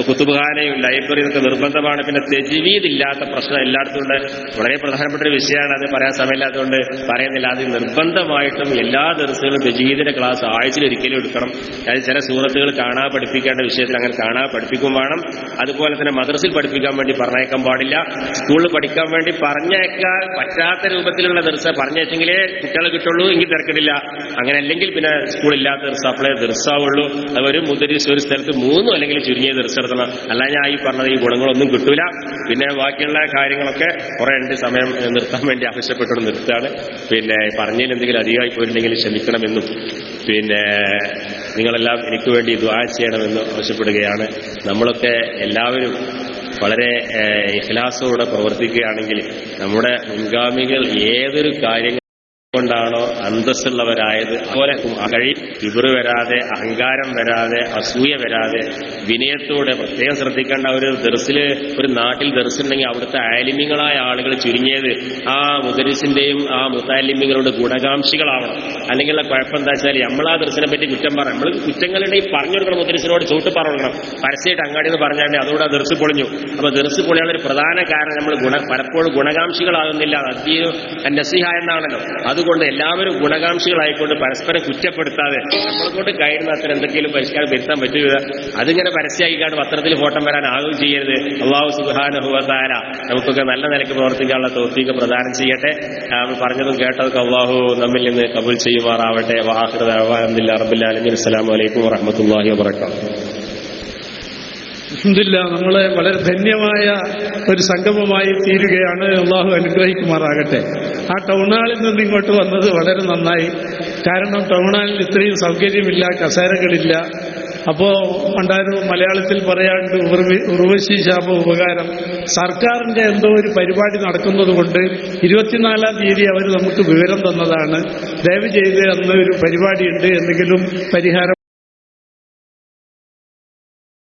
കുത്തുബുഖാനയും ലൈബ്രറിയും ഒക്കെ നിർബന്ധമാണ്. തെജ്വീദ് ഇല്ലാത്ത പ്രശ്നം എല്ലായിടത്തും ഉണ്ട്. വളരെ പ്രധാനപ്പെട്ട ഒരു വിഷയമാണ്, അത് പറയാൻ സമയമില്ലാത്തതുകൊണ്ട് പറയുന്നില്ല. അത് നിർബന്ധമായിട്ടും എല്ലാ ദർസുകളും തെജ്വീദിന്റെ ക്ലാസ് ആഴ്ചയിലൊരിക്കലും എടുക്കണം. അതായത് ചില സൂറത്തുകൾ കാണാൻ പഠിപ്പിക്കേണ്ട വിഷയത്തിൽ അങ്ങനെ കാണാൻ പഠിപ്പിക്കും വേണം. അതുപോലെ തന്നെ മദ്രസിൽ പഠിപ്പിക്കാൻ വേണ്ടി പറഞ്ഞയക്കാൻ പാടില്ല. സ്കൂളിൽ പഠിക്കാൻ വേണ്ടി പറഞ്ഞയക്കാൻ പറ്റാത്ത രൂപത്തിലുള്ള ദർസ പറഞ്ഞയച്ചെങ്കിലേ കുട്ടികളെ കിട്ടുള്ളൂ, എങ്കിൽ തിരക്കിടില്ല. അങ്ങനെ അല്ലെങ്കിൽ സ്കൂളില്ലാത്ത ദർസ അപ്പോഴേ ദർസാവുള്ളൂ. അത് ഒരു മുദരിസ് ഒരു സ്ഥലത്ത് 3 അല്ലെങ്കിൽ ചുരുങ്ങിയ ദർസ് നടത്തണം. അല്ല ഞാൻ ഈ പറഞ്ഞത് ഈ ഗുണങ്ങളൊന്നും കിട്ടൂല. ബാക്കിയുള്ള കാര്യങ്ങളൊക്കെ കുറെ ഉണ്ട്. സമയം നിർത്താൻ വേണ്ടി ആവശ്യപ്പെട്ടോട് നിർത്താണ്. പറഞ്ഞതിൽ എന്തെങ്കിലും അധികമായി പോയിട്ടുണ്ടെങ്കിൽ ക്ഷമിക്കണമെന്നും നിങ്ങളെല്ലാം എനിക്ക് വേണ്ടി ദുആ ചെയ്യണമെന്നും ആവശ്യപ്പെടുകയാണ്. നമ്മളൊക്കെ എല്ലാവരും വളരെ ഇഖ്ലാസോടെ പ്രവർത്തിക്കുകയാണെങ്കിൽ നമ്മുടെ മുൻഗാമികൾ ഏതൊരു കാര്യങ്ങൾ കൊണ്ടാണോ അന്തസ്സുള്ളവരായത് അതുപോലെ കിബറ് വരാതെ, അഹങ്കാരം വരാതെ, അസൂയ വരാതെ, വിനയത്തോടെ പ്രത്യേകം ശ്രദ്ധിക്കേണ്ട. ഒരു ദർസില് ഒരു നാട്ടിൽ ദർസുണ്ടെങ്കിൽ അവിടുത്തെ ആലിമ്യങ്ങളായ ആളുകൾ ചുരുങ്ങിയത് ആ മുദരിസിന്റെയും ആ മുത്താലിമ്യങ്ങളോട് ഗുണകാംക്ഷികളാവണം. അല്ലെങ്കിൽ കുഴപ്പം എന്താ വെച്ചാൽ നമ്മളാ ദർസിനെ പറ്റി കുറ്റം പറയാം. നമ്മൾ കുറ്റങ്ങളുണ്ടെങ്കിൽ പറഞ്ഞു കൊടുക്കണം, മുദരിസിനോട് ചൂട്ട് പറഞ്ഞു പരസ്യമായിട്ട് അങ്ങാടി എന്ന് പറഞ്ഞാൽ അതോടെ ആ ദർസ് പൊളിഞ്ഞു. അപ്പൊ ദർസ് പൊളിയാനുള്ള ഒരു പ്രധാന കാരണം നമ്മൾ പലപ്പോഴും ഗുണകാംക്ഷികളാകുന്നില്ല. അദ്ദീനു നസീഹ എന്നാണല്ലോ. അതുകൊണ്ട് എല്ലാവരും ഗുണകാംക്ഷികളായിക്കൊണ്ട് പരസ്പരം കുറ്റപ്പെടുത്താതെ നമ്മളെ കൊണ്ട് കഴിയുന്ന അത്ര എന്തെങ്കിലും പരിഷ്കാരം വരുത്താൻ പറ്റുക. അതിങ്ങനെ പരസ്യമായിക്കാണ്ട് പത്രത്തിൽ ഫോട്ടം വരാൻ ആകുകയും ചെയ്യരുത്. അല്ലാഹു സുബ്ഹാനഹു വ തആല നമുക്കൊക്കെ നല്ല നിലയ്ക്ക് പ്രവർത്തിക്കാനുള്ള തൗഫീഖ് പ്രദാനം ചെയ്യട്ടെ. പറഞ്ഞതും കേട്ടതൊക്കെ അല്ലാഹു നമ്മിൽ നിന്ന് കബൂൽ ചെയ്യുമാറാവട്ടെ. വആഖിറു ദഅവാനാ അൽഹംദുലില്ലാഹി റബ്ബിൽ ആലമീൻ. അസ്സലാമു അലൈക്കും വറഹ്മത്തുള്ളാഹി വബറകാതുഹു. അൽഹംദുലില്ലാഹ്, നമ്മളെ വളരെ ധന്യമായ ഒരു സംഗമമായി തീരുകയാണ്. അള്ളാഹു അനുഗ്രഹിക്കുമാറാകട്ടെ. ആ ടൗണാളിൽ നിന്ന് ഇങ്ങോട്ട് വന്നത് വളരെ നന്നായി. കാരണം ടൗണാളിൽ ഇത്രയും സൗകര്യമില്ല, കസേരകളില്ല. അപ്പോ പണ്ടാരും മലയാളത്തിൽ പറയാണ്ട് ഉർവശി ശാപ ഉപകാരം. സർക്കാരിന്റെ എന്തോ ഒരു പരിപാടി നടക്കുന്നത് കൊണ്ട് 24-ാം തീയതി അവർ നമുക്ക് വിവരം തന്നതാണ്. ദയവ് ചെയ്ത് അന്ന് ഒരു പരിപാടിയുണ്ട്, എന്തെങ്കിലും പരിഹാരം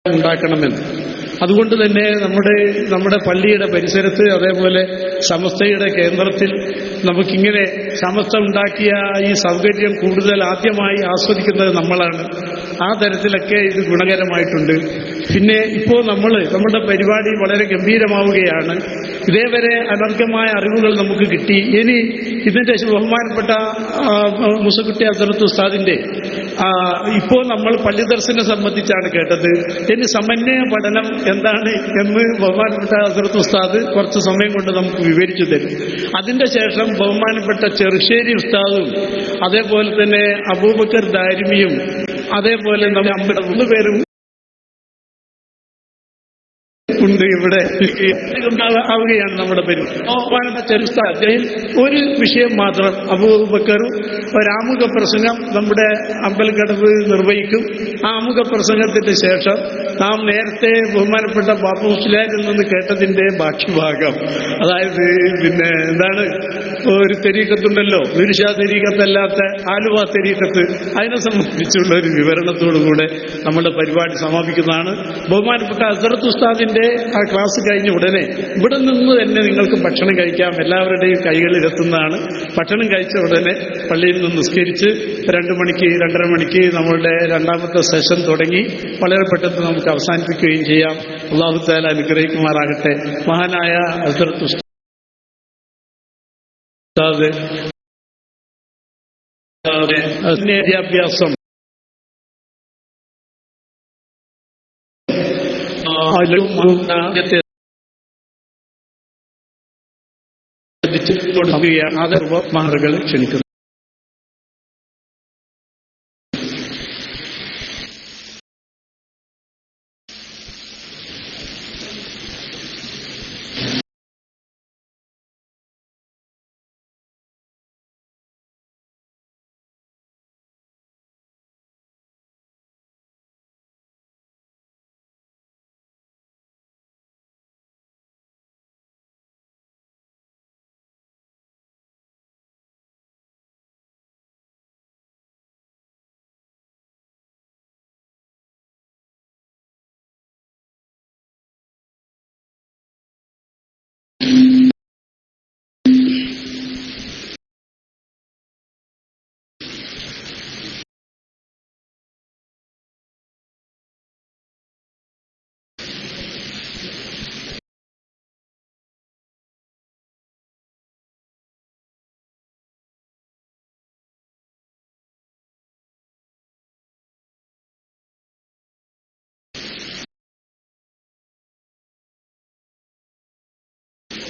ഉണ്ടാക്കണമെന്ന്. അതുകൊണ്ട് തന്നെ നമ്മുടെ പള്ളിയുടെ പരിസരത്ത്, അതേപോലെ സമസ്തയുടെ കേന്ദ്രത്തിൽ നമുക്കിങ്ങനെ സമസ്ത ഉണ്ടാക്കിയ ഈ സൗകര്യം കൂടുതൽ ആദ്യമായി ആസ്വദിക്കുന്നത് നമ്മളാണ്. ആ തരത്തിലൊക്കെ ഇത് ഗുണകരമായിട്ടുണ്ട്. പിന്നെ ഇപ്പോൾ നമ്മുടെ പരിപാടി വളരെ ഗംഭീരമാവുകയാണ്. ഇതേവരെ അനർഘമായ അറിവുകൾ നമുക്ക് കിട്ടി. ഇനി ഇതിന്റെ ബഹുമാനപ്പെട്ട മുസക്കുട്ടി ഹസ്രത്ത് ഉസ്താദിന്റെ ഇപ്പോൾ നമ്മൾ പള്ളി ദർശനെ സംബന്ധിച്ചാണ് കേട്ടത്. ഇനി സമന്വയ പഠനം എന്താണ് എന്ന് ബഹുമാനപ്പെട്ട ഹസ്രത്ത് ഉസ്താദ് കുറച്ച് സമയം കൊണ്ട് നമുക്ക് വിവരിച്ചു തരും. അതിന്റെ ശേഷം ബഹുമാനപ്പെട്ട ചെറുശ്ശേരി ഉസ്താദും അതേപോലെ തന്നെ അബൂബക്കർ ദാരിമിയും അതേപോലെ നമ്മുടെ 3 പേരും ഉണ്ട് ഇവിടെ ആവുകയാണ് നമ്മുടെ പരിപാടി. ഒരു വിഷയം മാത്രം അബൂബക്കറും ഒരാമുഖ പ്രസംഗം നമ്മുടെ അമ്പലക്കടവ് നിർവഹിക്കും. ആ ആമുഖ പ്രസംഗത്തിന്റെ ശേഷം നാം നേരത്തെ ബഹുമാനപ്പെട്ട ബാപ്പു മുസ്ലിയാരിൽ നിന്ന് കേട്ടതിന്റെ ബാക്കി ഭാഗം, അതായത് എന്താണ് ഒരു തെരീക്കത്തുണ്ടല്ലോ, വിരുഷ തെരീക്കത്തല്ലാത്ത ആലുവ തെരീക്കത്ത്, അതിനെ സംബന്ധിച്ചുള്ള ഒരു വിവരണത്തോടുകൂടെ നമ്മുടെ പരിപാടി സമാപിക്കുന്നതാണ്. ബഹുമാനപ്പെട്ട ഹസ്രത്ത് ഉസ്താദിന്റെ ആ ക്ലാസ് കഴിഞ്ഞ ഉടനെ ഇവിടെ നിന്ന് തന്നെ നിങ്ങൾക്ക് ഭക്ഷണം കഴിക്കാം, എല്ലാവരുടെയും കൈകളിലെത്തുന്നതാണ്. ഭക്ഷണം കഴിച്ച ഉടനെ പള്ളിയിൽ നിന്ന് നിസ്കരിച്ച് 2 മണിക്ക് 2:30 മണിക്ക് നമ്മളുടെ 2ാമത്തെ സെഷൻ തുടങ്ങി വളരെ പെട്ടെന്ന് നമുക്ക് അവസാനിപ്പിക്കുകയും ചെയ്യാം. അല്ലാഹു തആല അനുഗ്രഹിക്കുമാറാകട്ടെ. മഹാനായ ഹസ്രത്ത് ഉസ്താദ് വിദ്യാഭ്യാസം മാറുകൾ ക്ഷണിക്കുന്നു.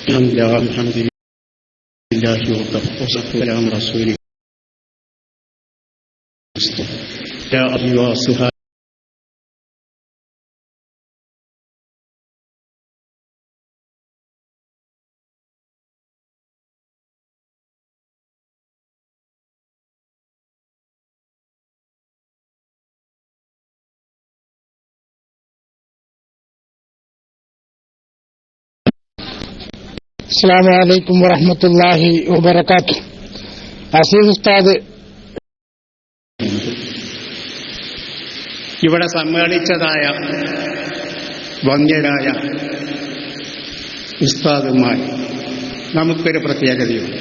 അൽഹംദുലില്ലാഹി വസ്സലാമു അലാ റസൂലില്ലാഹി യാ അയ്യുഹാ സുഹാ അസ്സലാമു അലൈക്കും വറഹ്മത്തുള്ളാഹി വബറകാതുഹു. അസീസ് ഉസ്താദ് ഇവിടെ സമ്മേളിച്ചതായ വന്യരായ ഉസ്താദുമാർ നമുക്കൊരു പ്രത്യേകതയുണ്ട്.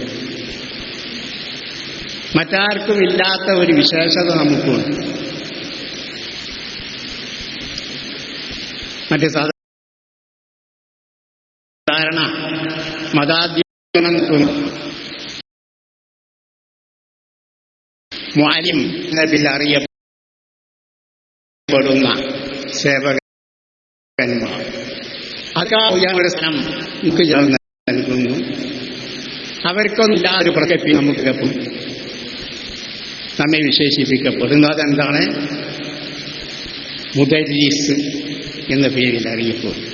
മറ്റാർക്കും ഇല്ലാത്ത ഒരു വിശേഷത നമുക്കുണ്ട്. മറ്റ് സാധാരണ മതാധ്യയനം മുഅല്ലിം എന്നതിൽ അറിയപ്പെടുന്ന സേവകന്മാർ ഒരു സ്ഥലം നമുക്ക് നൽകുന്നു. അവർക്കൊന്നില്ലാ ഒരു പ്രകൃതി നമുക്ക് നമ്മെ വിശേഷിപ്പിക്കപ്പെടുന്നത് എന്താണ്? മുദരീസ് എന്ന പേരിൽ അറിയപ്പെടും.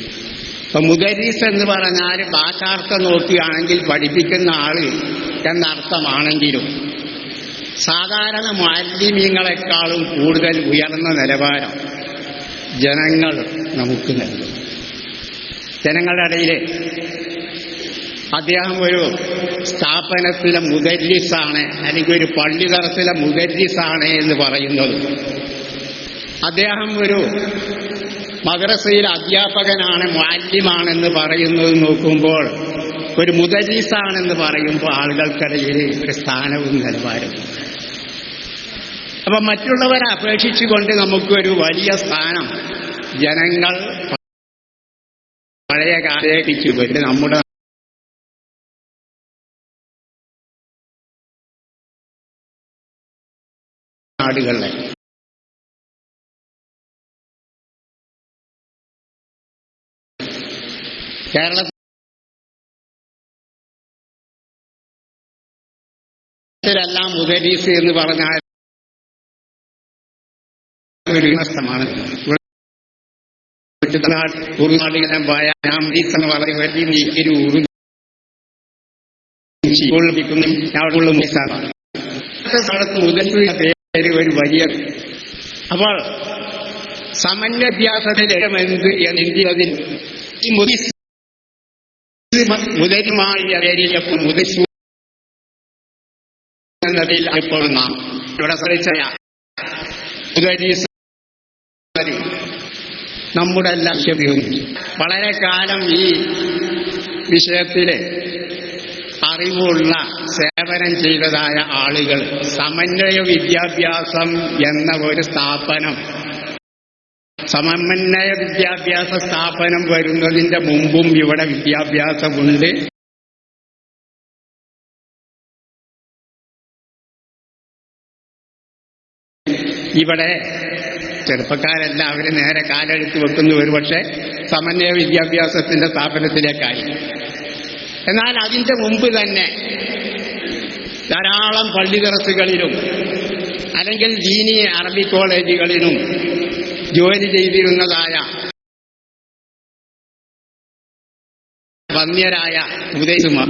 അപ്പൊ മുദരീസ് എന്ന് പറഞ്ഞാൽ ഭാഷാർത്ഥം നോക്കുകയാണെങ്കിൽ പഠിപ്പിക്കുന്ന ആള് എന്നർത്ഥമാണെങ്കിലും സാധാരണ മുഅല്ലിമീങ്ങളെക്കാളും കൂടുതൽ ഉയർന്ന നിലവാരം ജനങ്ങൾ നമുക്ക് നൽകും. ജനങ്ങളുടെ ഇടയിൽ അദ്ദേഹം ഒരു സ്ഥാപനത്തിലെ മുദരീസാണ്, അല്ലെങ്കിൽ ഒരു പള്ളിതറത്തിലെ മുദരീസാണ് എന്ന് പറയുന്നത്, അദ്ദേഹം ഒരു മദ്രസയിലെ അധ്യാപകനാണ്, മുഅല്ലിമാണെന്ന് പറയുന്നത് നോക്കുമ്പോൾ ഒരു മുദരീസാണെന്ന് പറയുമ്പോൾ ആളുകൾക്കിടയിൽ ഒരു സ്ഥാനവും നിലവാരവും. അപ്പൊ മറ്റുള്ളവരെ അപേക്ഷിച്ചുകൊണ്ട് നമുക്കൊരു വലിയ സ്ഥാനം ജനങ്ങൾ പഴയ കാലത്തേക്ക് വരും. നമ്മുടെ നാടുകളിലെ കേരളത്തിലെല്ലാം മുദരീസ് എന്ന് പറഞ്ഞാൽ ഒരു നഷ്ടമാണ്. ഉറുനാടുകളെ എന്ന് പറയുന്ന പേര് ഒരു വലിയ. അപ്പോൾ സമന്വ്യത്യാസത്തിലെ എന്ത് എന്നതിൽ ഈ മുദരിമായി അറിയപ്പോൾ മുദരിച്ചു എന്നതിൽ ഇപ്പോൾ നാം ഇവിടെ ശ്രമിച്ച മുദരീസ് നമ്മുടെ ലക്ഷ്യം. വളരെ കാലം ഈ വിഷയത്തില് അറിവുള്ള സേവനം ചെയ്തതായ ആളുകൾ സമന്വയ വിദ്യാഭ്യാസം എന്ന ഒരു സ്ഥാപനം, സമന്വയ വിദ്യാഭ്യാസ സ്ഥാപനം വരുന്നതിന്റെ മുമ്പും ഇവിടെ വിദ്യാഭ്യാസമുണ്ട്. ഇവിടെ ചെറുപ്പക്കാരെല്ലാവരും നേരെ കാലെടുത്ത് വെക്കുന്നു, ഒരുപക്ഷെ സമന്വയ വിദ്യാഭ്യാസത്തിന്റെ സ്ഥാപനത്തിലേക്കായി. എന്നാൽ അതിന്റെ മുമ്പ് തന്നെ ധാരാളം പള്ളിദറസുകളിലും അല്ലെങ്കിൽ ദീനി അറബി കോളേജുകളിലും ജോലി ചെയ്തിരുന്നതായ വന്യരായ ഉപദേശിമാർ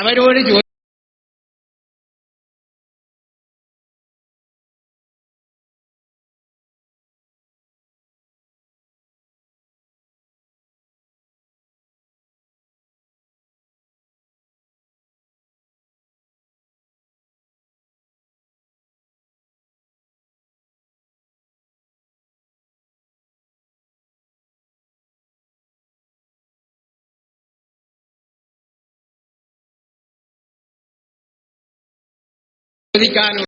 അവരോട് ചോദിക്കാനുള്ള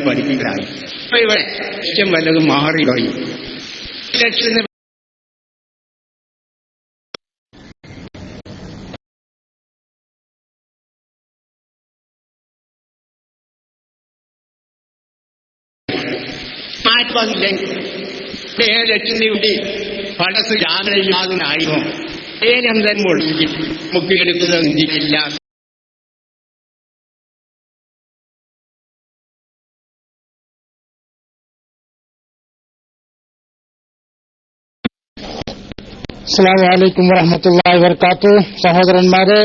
പഠിപ്പിക്കായി. ഇവിടെ ലക്ഷ്യം വല്ലതും മാറിപ്പോയി. ലക്ഷ്യം മാറ്റി വന്നില്ലെങ്കിൽ ലക്ഷ്യത്തിനുണ്ടി പടസ് ജാമനായിരുന്നു ഏനെന്തൻ മുഴുകി മുക്കിയെടുക്കുന്നതില്ല. അസ്സലാമു അലൈക്കും വറഹ്മത്തുള്ളാഹി വബറകാതുഹു. സഹോദരന്മാരെ,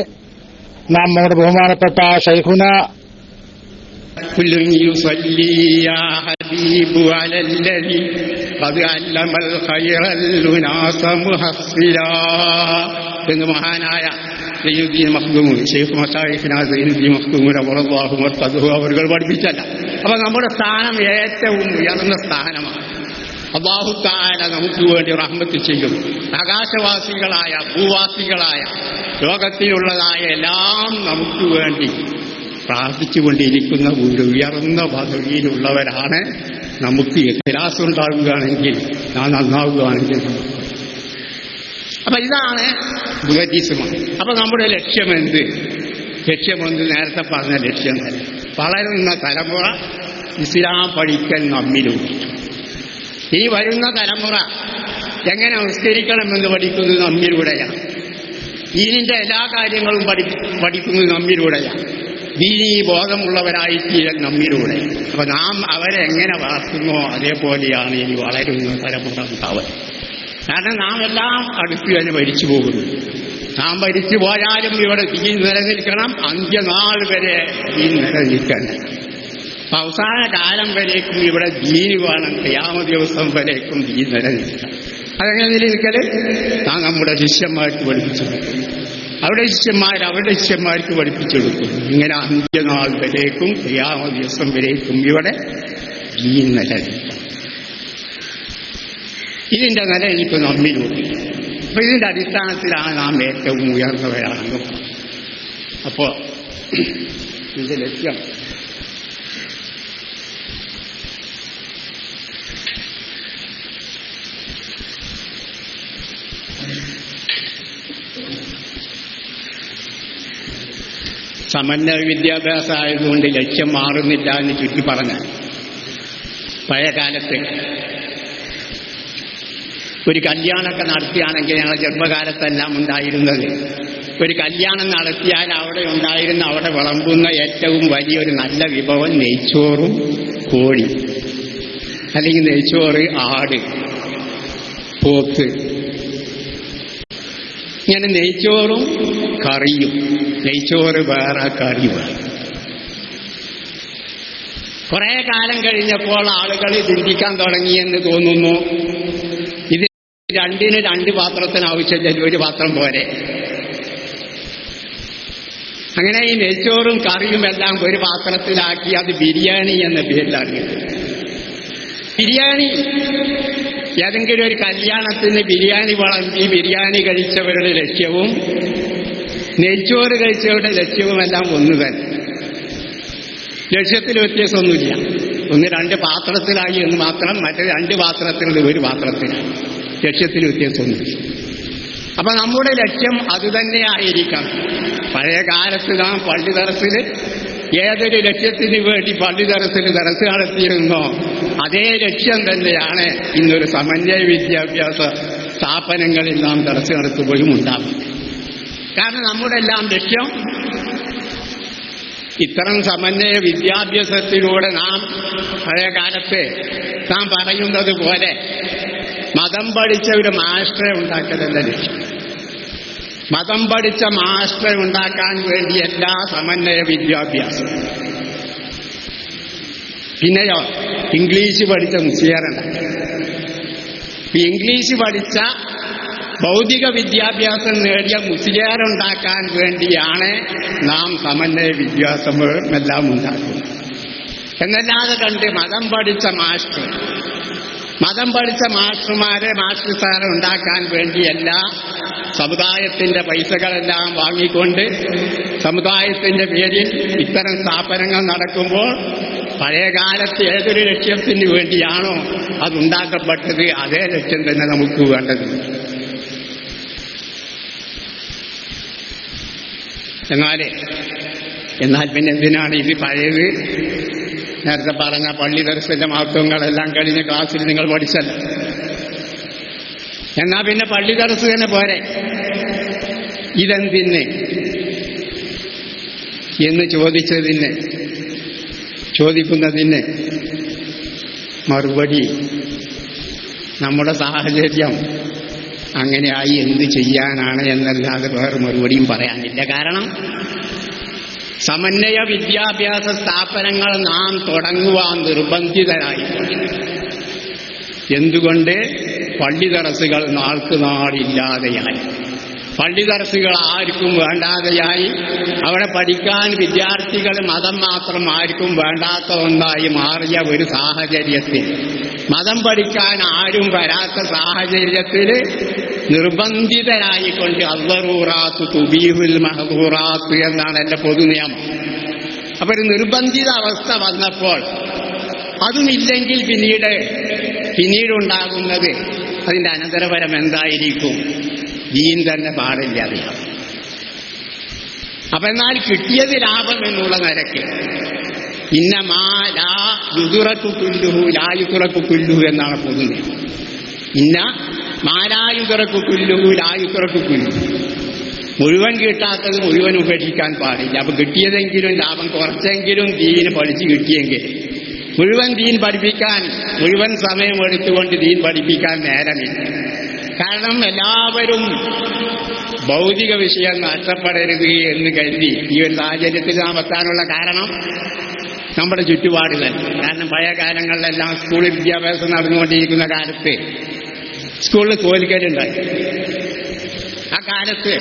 നാം നമ്മുടെ ബഹുമാനപ്പെട്ട ശൈഖുന എന്ന് മഹാനായ സയ്യിദുദ്ദീൻ മഖ്ദൂം ശൈഖ് മശായിഖിന സയ്യിദുദ്ദീൻ മഖ്ദൂം റളിയല്ലാഹു അൻഹു അവർ പഠിപ്പിച്ചല്ല. അപ്പൊ നമ്മുടെ സ്ഥാനം ഏറ്റവും ഉയർന്ന സ്ഥാനമാണ്. അല്ലാഹു തആല നമുക്ക് വേണ്ടി റഹ്മത്ത് ചെയ്യും. ആകാശവാസികളായ ഭൂവാസികളായ ലോകത്തിലുള്ളതായ എല്ലാം നമുക്ക് വേണ്ടി പ്രാർത്ഥിച്ചുകൊണ്ടിരിക്കുന്ന ഒരു ഉയർന്ന പദവിയിലുള്ളവരാണ്. നമുക്ക് ഇഖ്ലാസ് ഉണ്ടാവുകയാണെങ്കിൽ, നാം നന്നാവുകയാണെങ്കിൽ. അപ്പൊ ഇതാണ് ബുദ്ധിസമാണ്. അപ്പൊ നമ്മുടെ ലക്ഷ്യമെന്ത്? നേരത്തെ പറഞ്ഞ ലക്ഷ്യം തന്നെ വളരുന്ന തലമുറ ഇസ്ലാം പഠിക്കൽ നമ്മിലുണ്ട്. ഈ വരുന്ന തലമുറ എങ്ങനെ നിസ്കരിക്കണമെന്ന് പഠിക്കുന്നത് നമ്മിലൂടെയാണ്. ദീനിന്റെ എല്ലാ കാര്യങ്ങളും പഠിക്കുന്നത് നമ്മിലൂടെയാണ്. ദീനീ ബോധമുള്ളവരായിത്തീരൽ നമ്മിലൂടെ. അപ്പൊ നാം അവരെ എങ്ങനെ വളർത്തുന്നോ അതേപോലെയാണ് ഇനി വളരുന്ന തലമുറ ഉണ്ടാവുക. കാരണം നാം എല്ലാം അടുത്ത് തന്നെ മരിച്ചു പോകുന്നു. നാം മരിച്ചു പോയാലും ഇവിടെ ദീൻ നിലനിൽക്കണം. അന്ത്യനാൾ വരെ ദീൻ നിലനിൽക്കാൻ, അവസാന കാലം വരേക്കും ഇവിടെ ദീന് വേണം. ഖിയാമത്ത് ദിവസം വരേക്കും ദീൻ നിലനിൽക്കണം. അതെങ്ങനെ നിലനിൽക്കല്? നാം നമ്മുടെ ശിഷ്യന്മാർക്ക് പഠിപ്പിച്ചു കൊടുക്കും. അവരുടെ ശിഷ്യന്മാർക്ക് പഠിപ്പിച്ചെടുക്കും. ഇങ്ങനെ അന്ത്യനാൾ വരേക്കും ഖിയാമത്ത് ദിവസം വരേക്കും ഇവിടെ ദീൻ നിലനിൽക്കണം. ഇതിന്റെ നിലനിൽപ്പ് നമ്മിലൂടെ. അപ്പൊ ഇതിന്റെ അടിസ്ഥാനത്തിലാണ് നാം ഏറ്റവും ഉയർന്നവരാണെന്നും. അപ്പോ ഇതിന്റെ ലക്ഷ്യം സമന്വയ വിദ്യാഭ്യാസം ആയതുകൊണ്ട് ലക്ഷ്യം മാറുന്നില്ല എന്ന് ചുറ്റി പറഞ്ഞാൽ, പഴയ കാലത്ത് ഒരു കല്യാണമൊക്കെ നടത്തിയാണെങ്കിൽ ഞങ്ങളുടെ ചെറുപ്പകാലത്തെല്ലാം ഉണ്ടായിരുന്നത്, ഒരു കല്യാണം നടത്തിയാൽ അവിടെ വിളമ്പുന്ന ഏറ്റവും വലിയൊരു നല്ല വിഭവം നെയ്ച്ചോറും കോഴി, അല്ലെങ്കിൽ നെയ്ച്ചോറ് ആട്, പോത്ത്, ഇങ്ങനെ നെയ്ച്ചോറും കറിയും. നെയ്ച്ചോറ് വേറെ, കറി വേറെ. കുറെ കാലം കഴിഞ്ഞപ്പോൾ ആളുകൾ ചിന്തിക്കാൻ തുടങ്ങിയെന്ന് തോന്നുന്നു, ഇത് രണ്ടിന് രണ്ട് പാത്രത്തിന് ആവശ്യമില്ല, ഒരു പാത്രം പോരെ. അങ്ങനെ ഈ നെയ്ച്ചോറും കറിയും എല്ലാം ഒരു പാത്രത്തിലാക്കി അത് ബിരിയാണി എന്ന പേരിലാണ്. ബിരിയാണി ഏതെങ്കിലും ഒരു കല്യാണത്തിന് ബിരിയാണി വിളമ്പി ബിരിയാണി കഴിച്ചവരുടെ ലക്ഷ്യവും നെയ്ച്ചോറ് കഴിച്ചവരുടെ ലക്ഷ്യവുമെല്ലാം ഒന്ന് തന്നെ. ലക്ഷ്യത്തിൽ വ്യത്യാസമൊന്നുമില്ല. ഒന്ന് രണ്ട് പാത്രത്തിലായി എന്ന് മാത്രം, മറ്റേ രണ്ട് പാത്രത്തിൽ ഒരു പാത്രത്തിലായി. ലക്ഷ്യത്തിൽ വ്യത്യാസമൊന്നുമില്ല. അപ്പൊ നമ്മുടെ ലക്ഷ്യം അതുതന്നെ ആയിരിക്കണം. പഴയ കാലത്ത് നാം പള്ളി ദർസിൽ ഏതൊരു ലക്ഷ്യത്തിന് വേണ്ടി പള്ളി ദർസ് നടത്തിയിരുന്നോ അതേ ലക്ഷ്യം തന്നെയാണ് ഇന്നൊരു സമന്വയ വിദ്യാഭ്യാസ സ്ഥാപനങ്ങളിൽ നാം ദർസ് നടത്തുമ്പോഴും ഉണ്ടാകും. കാരണം നമ്മുടെ എല്ലാം ലക്ഷ്യം ഇത്തരം സമന്വയ വിദ്യാഭ്യാസത്തിലൂടെ നാം പഴയ കാലത്ത് നാം പറയുന്നത് പോലെ മതം പഠിച്ച ഒരു മാസ്റ്ററെ ഉണ്ടാക്കലല്ല ലക്ഷ്യം. മതം പഠിച്ച മാസ്റ്ററെ ഉണ്ടാക്കാൻ വേണ്ടി എല്ലാ സമന്വയ വിദ്യാഭ്യാസം. പിന്നെയോ ഇംഗ്ലീഷ് പഠിച്ച മുസ്ലിയാരുണ്ടാക്കി. ഇംഗ്ലീഷ് പഠിച്ച ഭൗതിക വിദ്യാഭ്യാസം നേടിയ മുസ്ലിയാരുണ്ടാക്കാൻ വേണ്ടിയാണ് നാം സമന്വയ വിദ്യാഭ്യാസമെല്ലാം ഉണ്ടാക്കുന്നത്. എന്നല്ലാതെ കണ്ട് മതം പഠിച്ച മാസ്റ്റർമാരെ മാസ്റ്റർ സാറെ ഉണ്ടാക്കാൻ വേണ്ടിയല്ല. സമുദായത്തിന്റെ പൈസകളെല്ലാം വാങ്ങിക്കൊണ്ട് സമുദായത്തിന്റെ പേരിൽ ഇത്തരം സ്ഥാപനങ്ങൾ നടക്കുമ്പോൾ പഴയകാലത്ത് ഏതൊരു ലക്ഷ്യത്തിന് വേണ്ടിയാണോ അതുണ്ടാക്കപ്പെട്ടത് അതേ ലക്ഷ്യം തന്നെ നമുക്ക് വേണ്ടത്. എന്നാൽ പിന്നെ എന്തിനാണ് ഇത് പഴയത്? നേരത്തെ പറഞ്ഞ പള്ളി ദർശന്റെ മഹത്വങ്ങളെല്ലാം കഴിഞ്ഞ ക്ലാസ്സിൽ നിങ്ങൾ പഠിച്ചല്ലോ. എന്നാ പിന്നെ പള്ളി ദർസ് തന്നെ പോരെ, ഇതെന്തിന് എന്ന് ചോദിക്കുന്നതിന് മറുപടി നമ്മുടെ സാഹചര്യം അങ്ങനെയായി എന്ത് ചെയ്യാനാണ് എന്നല്ലാതെ വേറെ മറുപടിയും പറയാനില്ല. കാരണം സമന്വയ വിദ്യാഭ്യാസ സ്ഥാപനങ്ങൾ നാം തുടങ്ങുവാൻ നിർബന്ധിതരായി. എന്തുകൊണ്ട്? പള്ളി ദർസുകൾ നാൾക്ക് നാളില്ലാതെയായി, പള്ളി ദർസുകൾ ആർക്കും വേണ്ടാതെയായി, അവിടെ പഠിക്കാൻ വിദ്യാർത്ഥികൾ മതം മാത്രം ആർക്കും വേണ്ടാത്ത ഒന്നായി മാറിയ ഒരു സാഹചര്യത്തിൽ, മതം പഠിക്കാൻ ആരും വരാത്ത സാഹചര്യത്തിൽ നിർബന്ധിതരായിക്കൊണ്ട് അദ്ദറൂറാത്തു തുബീഹുൽ മഹ്ദൂറാത്ത് എന്നാണ് എൻ്റെ പൊതുനിയമം. അപ്പൊ ഒരു നിർബന്ധിത അവസ്ഥ വന്നപ്പോൾ അതുമില്ലെങ്കിൽ പിന്നീടുണ്ടാകുന്നത് അതിന്റെ അനന്തരഫലം എന്തായിരിക്കും? ദീൻ തന്നെ പാടില്ല അറിയാം. അപ്പൊ എന്നാൽ കിട്ടിയത് ലാഭം എന്നുള്ള നിരക്ക് ഇന്നമാ ലാ യുദ്റക്കു കുല്ലുഹു ലാ യുദ്റക്കു കുല്ലുഹു എന്നാണ് പൊതുനിയമം. ഇന്ന മാലായുദ്റക്കു കുല്ലുഹു ലാ യുദ്റക്കു കുല്ലുഹു. മുഴുവൻ കിട്ടാത്തത് മുഴുവൻ ഉപേക്ഷിക്കാൻ പാടില്ല. അപ്പൊ കിട്ടിയതെങ്കിലും ലാഭം കുറച്ചെങ്കിലും ദീന് പഠിച്ച് കിട്ടിയെങ്കിൽ മുഴുവൻ ദീൻ പഠിപ്പിക്കാൻ, മുഴുവൻ സമയം എടുത്തുകൊണ്ട് ദീൻ പഠിപ്പിക്കാൻ നേരമില്ല. കാരണം എല്ലാവരും ഭൗതിക വിഷയം നഷ്ടപ്പെടരുത് എന്ന് കരുതി ഈ ഒരു സാഹചര്യത്തിൽ നാം എത്താനുള്ള കാരണം നമ്മുടെ ചുറ്റുപാട് തന്നെ. കാരണം പഴയ കാലങ്ങളിലെല്ലാം സ്കൂളിൽ വിദ്യാഭ്യാസം നടന്നുകൊണ്ടിരിക്കുന്ന കാലത്ത് സ്കൂളിൽ തോൽക്കലുണ്ടായി. ആ കാലത്ത്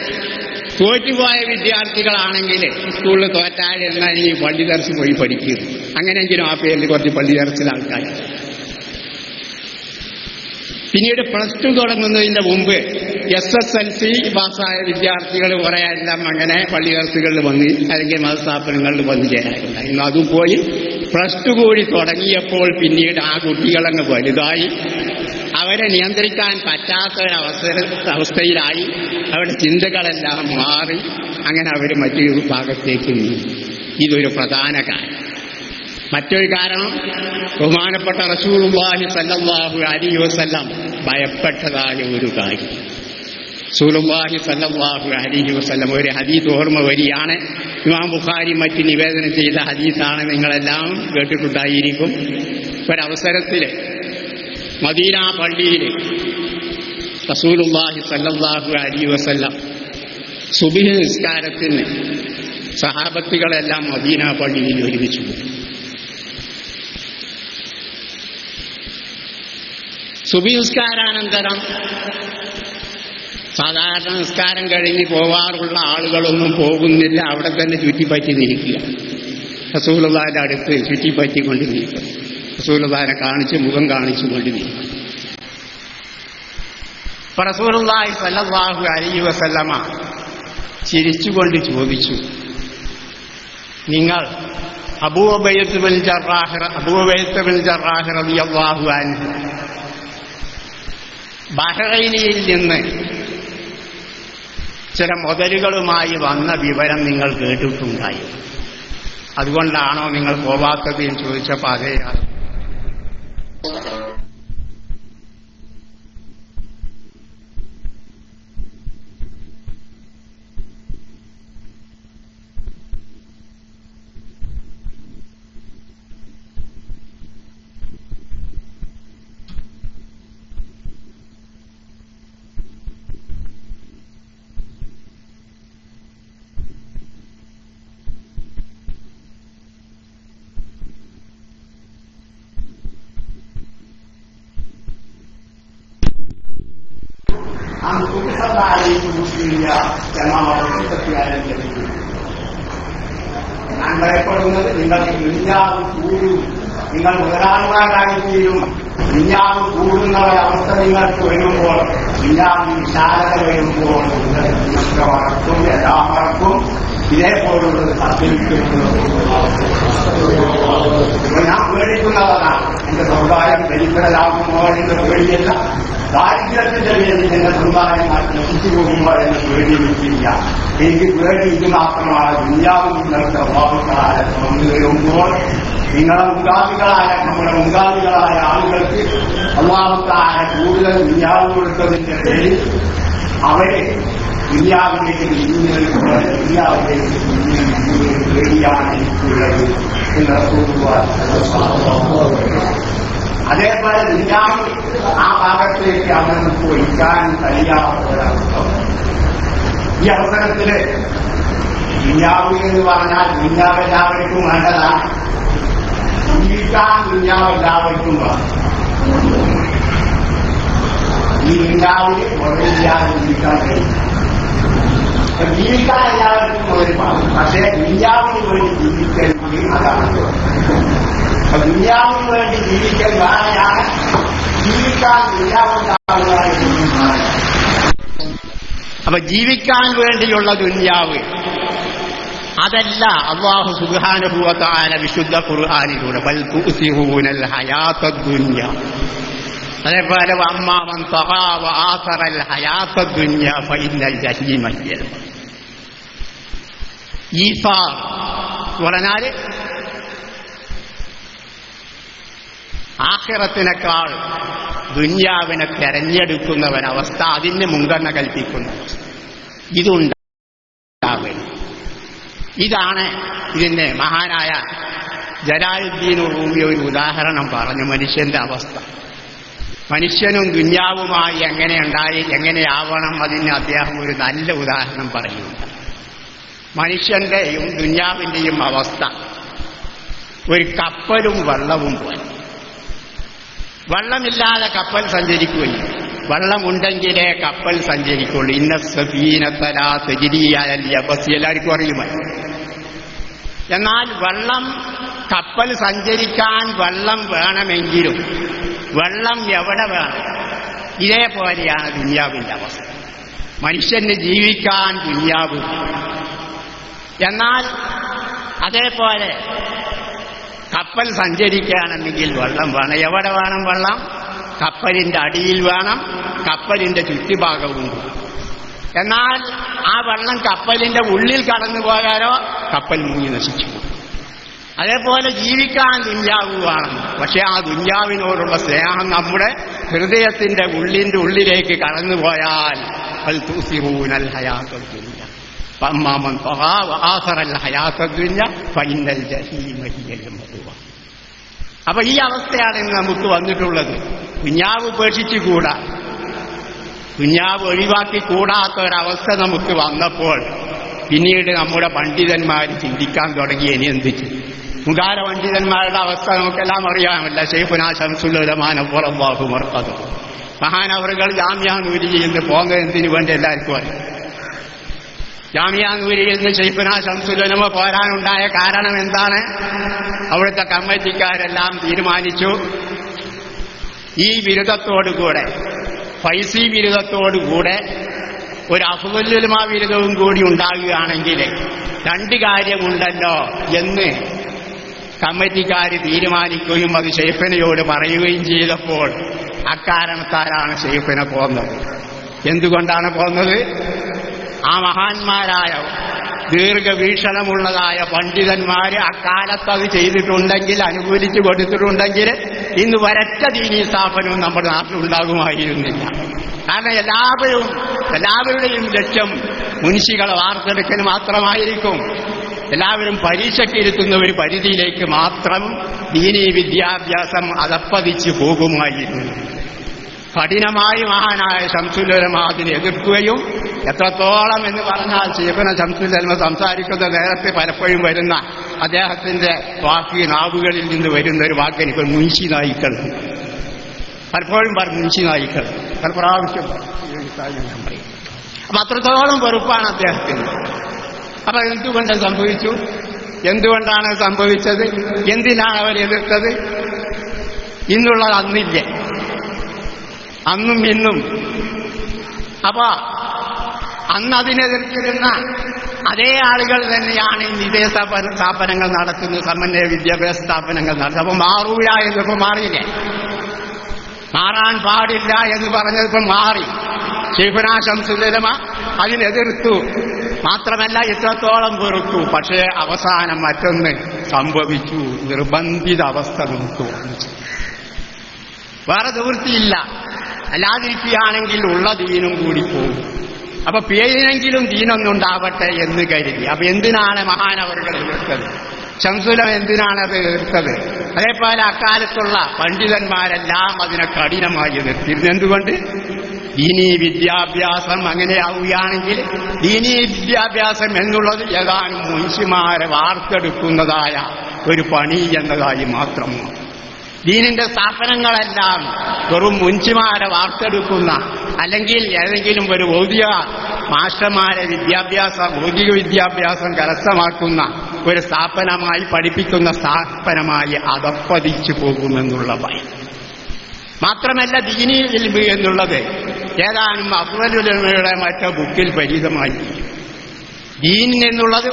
തോറ്റുപോയ വിദ്യാർത്ഥികളാണെങ്കിൽ സ്കൂളിൽ തോറ്റാൽ എന്നാൽ ഈ പള്ളി ദർസ് പോയി പഠിക്കുക, അങ്ങനെയെങ്കിലും ആ പേരിൽ കുറച്ച് പള്ളി ദർസിലെ ആൾക്കാർ. പിന്നീട് +2 തുടങ്ങുന്നതിന്റെ മുമ്പ് SSLC പാസ്സായ വിദ്യാർത്ഥികൾ കുറെ എല്ലാം അങ്ങനെ പള്ളി ദർസുകളിൽ വന്ന് അല്ലെങ്കിൽ മതസ്ഥാപനങ്ങളിൽ വന്ന് ചേരാറുണ്ടായിരുന്നു. അതും പോയി +2 കൂടി തുടങ്ങിയപ്പോൾ പിന്നീട് ആ കുട്ടികളങ്ങ് വലുതായി, അവരെ നിയന്ത്രിക്കാൻ പറ്റാത്ത ഒരവസ്ഥയിലായി, അവരുടെ ചിന്തകളെല്ലാം മാറി, അങ്ങനെ അവർ മറ്റൊരു ഭാഗത്തേക്ക് നീങ്ങി. ഇതൊരു പ്രധാന കാര്യം. മറ്റൊരു കാരണം ബഹുമാനപ്പെട്ട റസൂലുള്ളാഹി സ്വല്ലല്ലാഹു അലൈഹി വസല്ലം ഭയപ്പെട്ടതായ ഒരു കാര്യം. റസൂലുള്ളാഹി സ്വല്ലല്ലാഹു അലൈഹി വസല്ലം ഒരു ഹദീസ് ഓർമ്മ വരികയാണ്. ഇമാം ബുഖാരി മറ്റ് നിവേദനം ചെയ്ത ഹദീസാണ്, നിങ്ങളെല്ലാം കേട്ടിട്ടുണ്ടായിരിക്കും. ഒരവസരത്തിൽ മദീന പള്ളിയിൽ റസൂലുള്ളാഹി സ്വല്ലല്ലാഹു അലൈഹി വസല്ലം സുബ്ഹ് നിസ്കാരത്തിന് സഹാബത്തുകളെല്ലാം മദീന പള്ളിയിൽ ഒരുമിച്ചു. സുബ്ഹ് നിസ്കാരാനന്തരം സാധാരണ നിസ്കാരം കഴിഞ്ഞ് പോവാറുള്ള ആളുകളൊന്നും പോകുന്നില്ല, അവിടെ തന്നെ ചുറ്റിപ്പറ്റി നിൽക്കുക. റസൂലുള്ളാഹിന്റെ അടുത്ത് ചുറ്റിപ്പറ്റിക്കൊണ്ട് നിൽക്കുക, റസൂലുള്ളാഹിനെ കാണിച്ച് മുഖം കാണിച്ചുകൊണ്ട് നിൽക്കുക. അപ്പൊ റസൂലുള്ളാഹി സ്വല്ലല്ലാഹു അലൈഹി വസല്ലമ ചിരിച്ചുകൊണ്ട് ചോദിച്ചു, നിങ്ങൾ അബൂ ഉബൈദ ബിൻ ജറാഹ് റളിയല്ലാഹു അൻഹു ബഹ്റൈനിൽ നിന്ന് ചില മുതലുകളുമായി വന്ന വിവരം നിങ്ങൾ കേട്ടിട്ടുണ്ടായി, അതുകൊണ്ടാണോ നിങ്ങൾ പോവാത്തത് എന്ന് ചോദിച്ചപ്പോൾ അതേ. ഞാൻ ഭയപ്പെടുന്നത് നിങ്ങൾക്ക് ദുനിയാവ് കൂടും, നിങ്ങൾ മുതലാളിമാരായിത്തീരും. ദുനിയാവ് കൂടുന്ന ഒരവസ്ഥ നിങ്ങൾക്ക് വരുമ്പോൾ, ദുനിയാവിൽ വിശാലത വരുമ്പോൾ നിങ്ങൾക്കും എല്ലാവർക്കും ഇതേപോലുള്ളത് തർക്കിക്കുന്നത് ഞാൻ പേടിക്കുന്നവരാണ്. എന്റെ സമുദായം ദരിദ്രരാകുമോ എന്ന് പേടിയല്ല, ദാരിദ്ര്യത്തിന്റെ പേരിൽ എന്റെ സമുദായം നശിച്ചു പോകുമോ എന്ന് പേടിയില്ല. എനിക്ക് പേടി ഇത് മാത്രമാണ്. ദുനിയാവിൽ നിങ്ങൾക്ക് അള്ളാഹുത്താല തുറന്നു വരുമ്പോൾ നിങ്ങളെ നമ്മുടെ മുൻഗാമികളായ ആളുകൾക്ക് അള്ളാഹുത്താല കൂടുതൽ ദുനിയാവ് കൊടുത്തതിന്റെ പേരിൽ അവരെ ദുനിയാവിലേക്ക് നീങ്ങുന്നതിലൂടെ ദുനിയാവിലേക്ക് പേടിയാണ് എനിക്കുള്ളത് എന്ന് അതേപോലെ ദുനിയാവ് ആ ഭാഗത്തേക്ക് അവർക്ക് ഒഴിക്കാൻ കഴിയാത്തവരവസ്ഥ. ഈ അവസരത്തില് ദുനിയാവ് എന്ന് പറഞ്ഞാൽ ദുനിയാവ് എല്ലാവർക്കും വേണ്ടതാണ്. ജീവിക്കാൻ ദുനിയാവ് എല്ലാവർക്കും വേണം. ഈ ദുനിയാവിൽ മുതലില്ലാതെ ജീവിക്കാൻ കഴിയും. ജീവിക്കാൻ എല്ലാവർക്കും മുതലാണ്. പക്ഷേ ദുനിയാവിന് വേണ്ടി ജീവിക്കണമെങ്കിൽ അതാണ്. ദുനിയാവിന് വേണ്ടി ജീവിക്കൽ വേറെയാണ്, ജീവിക്കാൻ ദുനിയാവുണ്ടാവുക. അപ്പൊ ജീവിക്കാൻ വേണ്ടിയുള്ള ദുനിയാവ് അതല്ല അല്ലാഹു സുബ്ഹാനഹു വ തആല വിശുദ്ധ ഖുർആനിലൂടെ ബൽ തുസിറൂനൽ ഹയാത്തദ് ദുനിയ. അതേപോലെ അമ്മാ മൻ തഗാ വ ആസറൽ ഹയാത്തദ് ദുനിയ ഫഇന്നൽ ജഹീമ ഹിയൽ ഈസാർ പറഞ്ഞാൽ ആഖിറത്തിനേക്കാൾ ദുനിയാവിനെ തെരഞ്ഞെടുക്കുന്നവരവസ്ഥ, അതിന് മുൻഗണന കൽപ്പിക്കുന്നു. ഇതുണ്ടാവരുത്. ഇതാണ് ഇതിന്റെ മഹാനായ ജലാലുദ്ദീൻ റൂമി ഒരു ഉദാഹരണം പറഞ്ഞു. മനുഷ്യന്റെ അവസ്ഥ, മനുഷ്യനും ദുനിയാവുമായി എങ്ങനെയാവണം, അതിന് അദ്ദേഹം ഒരു നല്ല ഉദാഹരണം പറയുന്നുണ്ട്. മനുഷ്യന്റെയും ദുനിയാവിന്റെയും അവസ്ഥ ഒരു കപ്പലും വെള്ളവും പോലെ. വെള്ളമില്ലാതെ കപ്പൽ സഞ്ചരിക്കുകയില്ല, വെള്ളമുണ്ടെങ്കിലേ കപ്പൽ സഞ്ചരിക്കുള്ളൂ. ഇന്ന സഫീനത ലാ തജ്രി അലൽ യബസ്, എല്ലാവർക്കും അറിയുമല്ലോ. എന്നാൽ കപ്പൽ സഞ്ചരിക്കാൻ വെള്ളം വേണമെങ്കിലും വെള്ളം എവിടെ വേണം? ഇതേപോലെയാണ് ദുനിയാവിന്റെ അവസ്ഥ. മനുഷ്യന് ജീവിക്കാൻ ദുനിയാവ്. എന്നാൽ അതേപോലെ കപ്പൽ സഞ്ചരിക്കുകയാണെങ്കിൽ വെള്ളം വേണം. എവിടെ വേണം വെള്ളം? കപ്പലിന്റെ അടിയിൽ വേണം, കപ്പലിന്റെ ചുറ്റുഭാഗവും. എന്നാൽ ആ വെള്ളം കപ്പലിന്റെ ഉള്ളിൽ കടന്നു പോയാലോ കപ്പൽ മുങ്ങി നശിച്ചു. അതേപോലെ ജീവിക്കാൻ ദുനിയാവ് വേണം. പക്ഷെ ആ ദുനിയാവിനോടുള്ള സ്നേഹം നമ്മുടെ ഹൃദയത്തിന്റെ ഉള്ളിലേക്ക് കടന്നുപോയാൽ അൽ തുസിറൂനൽ ഹയാത്തദ് ദുനിയ ഫഅമ്മാ മൻ തഗാ വ ആസറൽ ഹയാത്തദ് ദുനിയ ഫഇന്നൽ ജഹീമ ഹിയൽ മഅ്വ. അപ്പൊ ഈ അവസ്ഥയാണ് ഇന്ന് നമുക്ക് വന്നിട്ടുള്ളത്. ദുനിയാവ് ഉപേക്ഷിച്ചുകൂടാ, ദുനിയാവ് ഒഴിവാക്കിക്കൂടാത്ത ഒരവസ്ഥ നമുക്ക് വന്നപ്പോൾ പിന്നീട് നമ്മുടെ പണ്ഡിതന്മാർ ചിന്തിക്കാൻ തുടങ്ങി ഇനി എന്ത് ചെയ്യും. മുഖാര പണ്ഡിതന്മാരുടെ അവസ്ഥ നമുക്കെല്ലാം അറിയാമല്ല. ശൈഖുനാ ശംസുൽ ഉലമാ നവ്വറല്ലാഹു മർഖദഹു മഹാനവറുകൾ ജാമിഅ നൂരിയയിൽ നിന്ന് പോകുന്നത് എന്തിനു വേണ്ടി എല്ലാവർക്കും അറിയാം. ജാമിഅ നൂരിയയിൽ നിന്ന് ശൈഖുനാ ശംസുൽ ഉലമ പോരാനുണ്ടായ കാരണം എന്താണ്? അവിടുത്തെ കമ്മിറ്റിക്കാരെല്ലാം തീരുമാനിച്ചു, ഈ ബിരുദത്തോടുകൂടെ ഫൈസി ബിരുദത്തോടുകൂടെ ഒരു അഫ്ളുൽ ഉലമാ ബിരുദവും കൂടി ഉണ്ടാകുകയാണെങ്കിൽ രണ്ട് കാര്യമുണ്ടല്ലോ എന്ന് കമ്മിറ്റിക്കാർ തീരുമാനിക്കുകയും അത് ശൈഖിനയോട് പറയുകയും ചെയ്തപ്പോൾ അക്കാരണത്താലാണ് ശൈഖിന പോന്നത്. എന്തുകൊണ്ടാണ് പോന്നത്? ആ മഹാന്മാരായ ദീർഘവീക്ഷണമുള്ളതായ പണ്ഡിതന്മാര് അക്കാലത്ത് അത് ചെയ്തിട്ടുണ്ടെങ്കിൽ, അനുകൂലിച്ചു കൊടുത്തിട്ടുണ്ടെങ്കിൽ ഇന്ന് ഒരൊറ്റ ദീനീ സ്ഥാപനവും നമ്മുടെ നാട്ടിലുണ്ടാകുമായിരുന്നില്ല. കാരണം എല്ലാവരുടെയും ലക്ഷ്യം മുൻഷികളെ വാർത്തെടുക്കൽ മാത്രമായിരിക്കും. എല്ലാവരും പരീക്ഷയ്ക്കിരുത്തുന്ന ഒരു പരിധിയിലേക്ക് മാത്രം ദീനീ വിദ്യാഭ്യാസം അതപ്പതിച്ചു പോകുമായിരുന്നു. കഠിനമായി മഹാനായ ശംസുൽ ഉലമാ അതിനെ എതിർക്കുകയും, എത്രത്തോളം എന്ന് പറഞ്ഞാൽ ശൈഖുനാ ശംസുൽ ഉലമാ സംസാരിക്കുന്ന നേരത്തെ പലപ്പോഴും വരുന്ന അദ്ദേഹത്തിന്റെ വാക്ക്, നാവുകളിൽ നിന്ന് വരുന്ന ഒരു വാക്ക് എനിക്ക് മുൻഷി നായിക്കൾ, പലപ്പോഴും മുൻഷി നായിക്കൾ പല പ്രാവശ്യം പറയും. അപ്പൊ അത്രത്തോളം വെറുപ്പാണ് അദ്ദേഹത്തിന്. അപ്പൊ എന്തുകൊണ്ട് സംഭവിച്ചു? എന്തുകൊണ്ടാണ് സംഭവിച്ചത്? എന്തിനാണ് അവർ എതിർത്തത്? ഇന്നുള്ളത് അന്നില്ലേ, അന്നും ഇന്നും. അപ്പൊ അന്ന് അതിനെതിർത്തിരുന്ന അതേ ആളുകൾ തന്നെയാണ് ഇതേ സ്ഥാപനങ്ങൾ നടത്തുന്നത്, സമന്വയ വിദ്യാഭ്യാസ സ്ഥാപനങ്ങൾ നടത്തുന്നത്. അപ്പൊ മാറൂല എന്നിപ്പോ മാറിയില്ലേ? മാറാൻ പാടില്ല എന്ന് പറഞ്ഞതിപ്പോ മാറി. ശൈഖുനാ ശംസുൽ ഉലമ അതിനെതിർത്തു, മാത്രമല്ല ഇത്രത്തോളം വെറുത്തു. പക്ഷേ അവസാനം മറ്റൊന്ന് സംഭവിച്ചു, നിർബന്ധിത അവസ്ഥ നമുക്ക് വന്നു. വേറെ നിവൃത്തിയില്ല. അല്ലാതിരിക്കുകയാണെങ്കിൽ ഉള്ള ദീനും കൂടി പോകും. അപ്പൊ പേരിനെങ്കിലും ദീനൊന്നുണ്ടാവട്ടെ എന്ന് കരുതി. അപ്പൊ എന്തിനാണ് മഹാനവറുകൾ എതിർത്തത്? ശംസുലം എന്തിനാണ് അത് എതിർത്തത്? അതേപോലെ അക്കാലത്തുള്ള പണ്ഡിതന്മാരെല്ലാം അതിനെ കഠിനമായി എതിർത്തിരുന്നു. എന്തുകൊണ്ട്? ദീനീ വിദ്യാഭ്യാസം അങ്ങനെയാവുകയാണെങ്കിൽ ദീനീ വിദ്യാഭ്യാസം എന്നുള്ളത് ഏതാനും മുൻഷിമാരെ വാർത്തെടുക്കുന്നതായ ഒരു പണി എന്നതായി മാത്രമാണ്. ദീനിന്റെ സ്ഥാപനങ്ങളെല്ലാം വെറും മുൻഷിമാരെ വാർത്തെടുക്കുന്ന, അല്ലെങ്കിൽ ഏതെങ്കിലും ഒരു ഭൗതിക മാസ്റ്റർമാരെ ഭൗതിക വിദ്യാഭ്യാസം കരസ്ഥമാക്കുന്ന ഒരു സ്ഥാപനമായി, പഠിപ്പിക്കുന്ന സ്ഥാപനമായി അതപ്പതിച്ചു പോകുമെന്നുള്ള ഭയം. മാത്രമല്ല ദീനീ ഇൽമ് എന്നുള്ളത് ഏതാനും അഫ്ളലുൽ ഉലമയുടെ മറ്റു ബുക്കിൽ പരിചിതമായി. ദീൻ എന്നുള്ളത്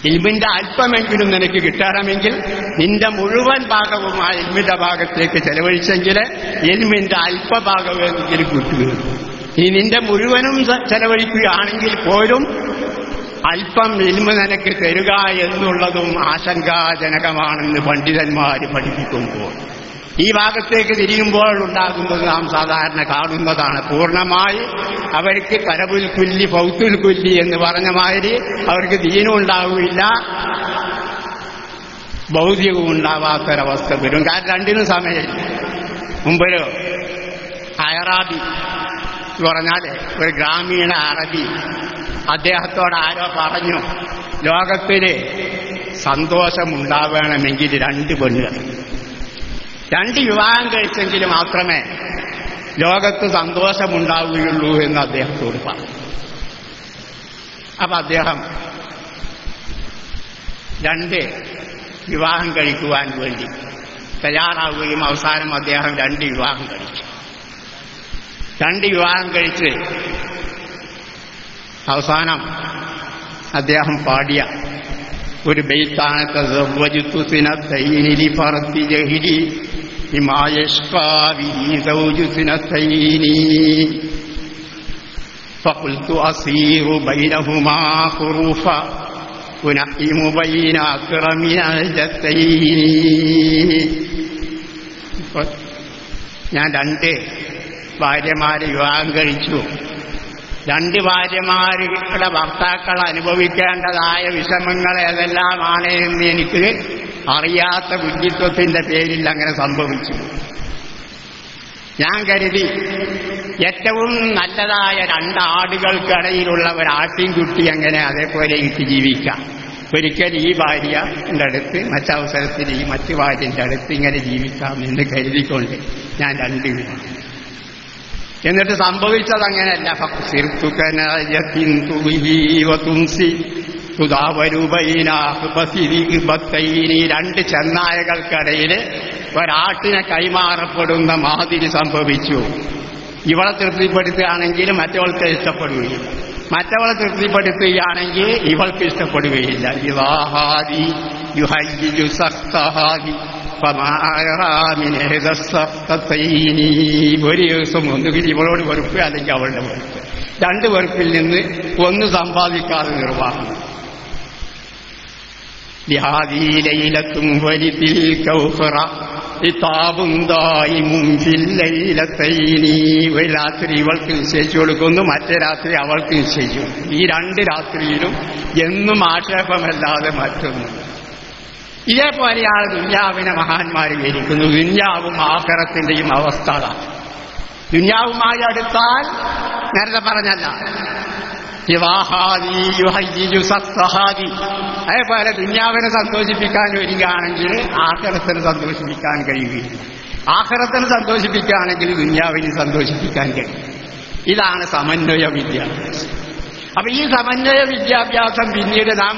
ഇൽമിന്റെ അല്പമെങ്കിലും നിനക്ക് കിട്ടണമെങ്കിൽ നിന്റെ മുഴുവൻ ഭാഗവും ആ ഇൽമിന്റെ ഭാഗത്തേക്ക് ചെലവഴിച്ചെങ്കിൽ ഇൽമിന്റെ അല്പഭാഗമെങ്കിലും കിട്ടുകയുള്ളൂ. ഇനി നിന്റെ മുഴുവനും ചെലവഴിക്കുകയാണെങ്കിൽ പോലും അല്പം ഇൽമ നിനക്ക് തരുക എന്നുള്ളതും ആശങ്കാജനകമാണെന്ന് പണ്ഡിതന്മാര് പഠിപ്പിക്കുമ്പോൾ ഈ ഭാഗത്തേക്ക് തിരിയുമ്പോൾ ഉണ്ടാകുന്നത് നാം സാധാരണ കാണുന്നതാണ്. പൂർണ്ണമായി അവർക്ക് കരബുൽ കുല്ലി ഫൗത്തുൽ കുല്ലി എന്ന് പറഞ്ഞ മാതിരി അവർക്ക് ദീനും ഉണ്ടാവില്ല, ഭൗതികവും ഉണ്ടാവാത്തൊരവസ്ഥ വരും. കാരണം രണ്ടിനും സമയമില്ല. മുമ്പൊരു അയറാബി എന്ന് പറഞ്ഞാൽ ഒരു ഗ്രാമീണ അറബി അദ്ദേഹത്തോട് ആരോ പറഞ്ഞു, ലോകത്തിന് സന്തോഷമുണ്ടാവണമെങ്കിൽ 2 പെണ്ണുകൾ, 2 വിവാഹം കഴിച്ചെങ്കിൽ മാത്രമേ ലോകത്ത് സന്തോഷമുണ്ടാവുകയുള്ളൂ എന്ന് അദ്ദേഹത്തോട് പറഞ്ഞു. അപ്പൊ അദ്ദേഹം 2 വിവാഹം കഴിക്കുവാൻ വേണ്ടി തയ്യാറാവുകയും അവസാനം അദ്ദേഹം 2 വിവാഹം കഴിച്ചു. 2 വിവാഹം കഴിച്ച് അവസാനം അദ്ദേഹം പാടിയ ഒരു ബൈത്താണ് തസവ്വജ്തു സിനത്തൈനി ലിഫർത്തി ജഹ്ലി ബിമാ യശ്ഖാ ബിഹി സൗജു സിനത്തൈനി ഫഖുൽതു അസീറു ബൈനഹുമാ ഖുറൂഫ ഉനഇമു ബൈന അക്റമിനൽ ജത്തൈനി. ഞാൻ 2 ഭാര്യമാരെ വിവാഹം കഴിച്ചു. 2 ഭാര്യമാരുടെ ഭർത്താക്കൾ അനുഭവിക്കേണ്ടതായ വിഷമങ്ങൾ ഏതെല്ലാമാണ് എന്ന് എനിക്ക് അറിയാത്ത ബുദ്ധിത്വത്തിന്റെ പേരിൽ അങ്ങനെ സംഭവിച്ചു. ഞാൻ കരുതി ഏറ്റവും നല്ലതായ 2 ആടുകൾക്കിടയിലുള്ള ഒരു ആട്ടിൻകുട്ടി അങ്ങനെ അതേപോലെ എനിക്ക് ജീവിക്കാം. ഒരിക്കൽ ഈ ഭാര്യന്റെ അടുത്ത്, മറ്റവസരത്തിൽ ഈ മറ്റു ഭാര്യന്റെ അടുത്ത് ഇങ്ങനെ ജീവിക്കാം എന്ന് കരുതിക്കൊണ്ട് ഞാൻ 2 വിവാഹം. എന്നിട്ട് സംഭവിച്ചത് അങ്ങനെയല്ല. ഈ 2 ചെന്നായകൾക്കിടയിൽ ഒരാട്ടിനെ കൈമാറപ്പെടുന്ന മാതിരി സംഭവിച്ചു. ഇവളെ തൃപ്തിപ്പെടുത്തുകയാണെങ്കിൽ മറ്റവൾക്ക് ഇഷ്ടപ്പെടുകയില്ല, മറ്റവളെ തൃപ്തിപ്പെടുത്തുകയാണെങ്കിൽ ഇവൾക്ക് ഇഷ്ടപ്പെടുകയില്ല. ഒരു ദിവസം ഒന്നുകിൽ ഇവളോട് വെറുപ്പ്, അല്ലെങ്കിൽ അവളുടെ വെറുപ്പ്. 2 വെറുപ്പിൽ നിന്ന് ഒന്ന് സമ്പാദിക്കാതെ നിർവാഹം. ലൈലത്തും വലിതിൽ കൗസറ ഒരു രാത്രി ഇവൾക്ക് നിശ്ചയിച്ചു കൊടുക്കുന്നു, മറ്റേ രാത്രി അവൾക്ക് നിശ്ചയിച്ചു. ഈ 2 രാത്രിയിലും എന്നും ആക്ഷേപമല്ലാതെ മറ്റൊന്നും. ഇതേപോലെയാണ് ദുന്യാവിനെ മഹാന്മാർ വിവരിക്കുന്നു. ദുന്യാവും ആഖിറത്തിന്റെയും അവസ്ഥ. ദുന്യാവുമായി അടുത്താൽ നേരത്തെ പറഞ്ഞല്ല, അതേപോലെ ദുന്യാവിനെ സന്തോഷിപ്പിക്കാൻ വരികയാണെങ്കിൽ ആഖിറത്തിനെ സന്തോഷിപ്പിക്കാൻ കഴിയുകയില്ല. ആഖിറത്തിനെ സന്തോഷിപ്പിക്കുകയാണെങ്കിൽ ദുന്യാവിനെ സന്തോഷിപ്പിക്കാൻ കഴിയും. ഇതാണ് സമന്വയ വിദ്യാഭ്യാസം. അപ്പൊ ഈ സമന്വയ വിദ്യാഭ്യാസം പിന്നീട് നാം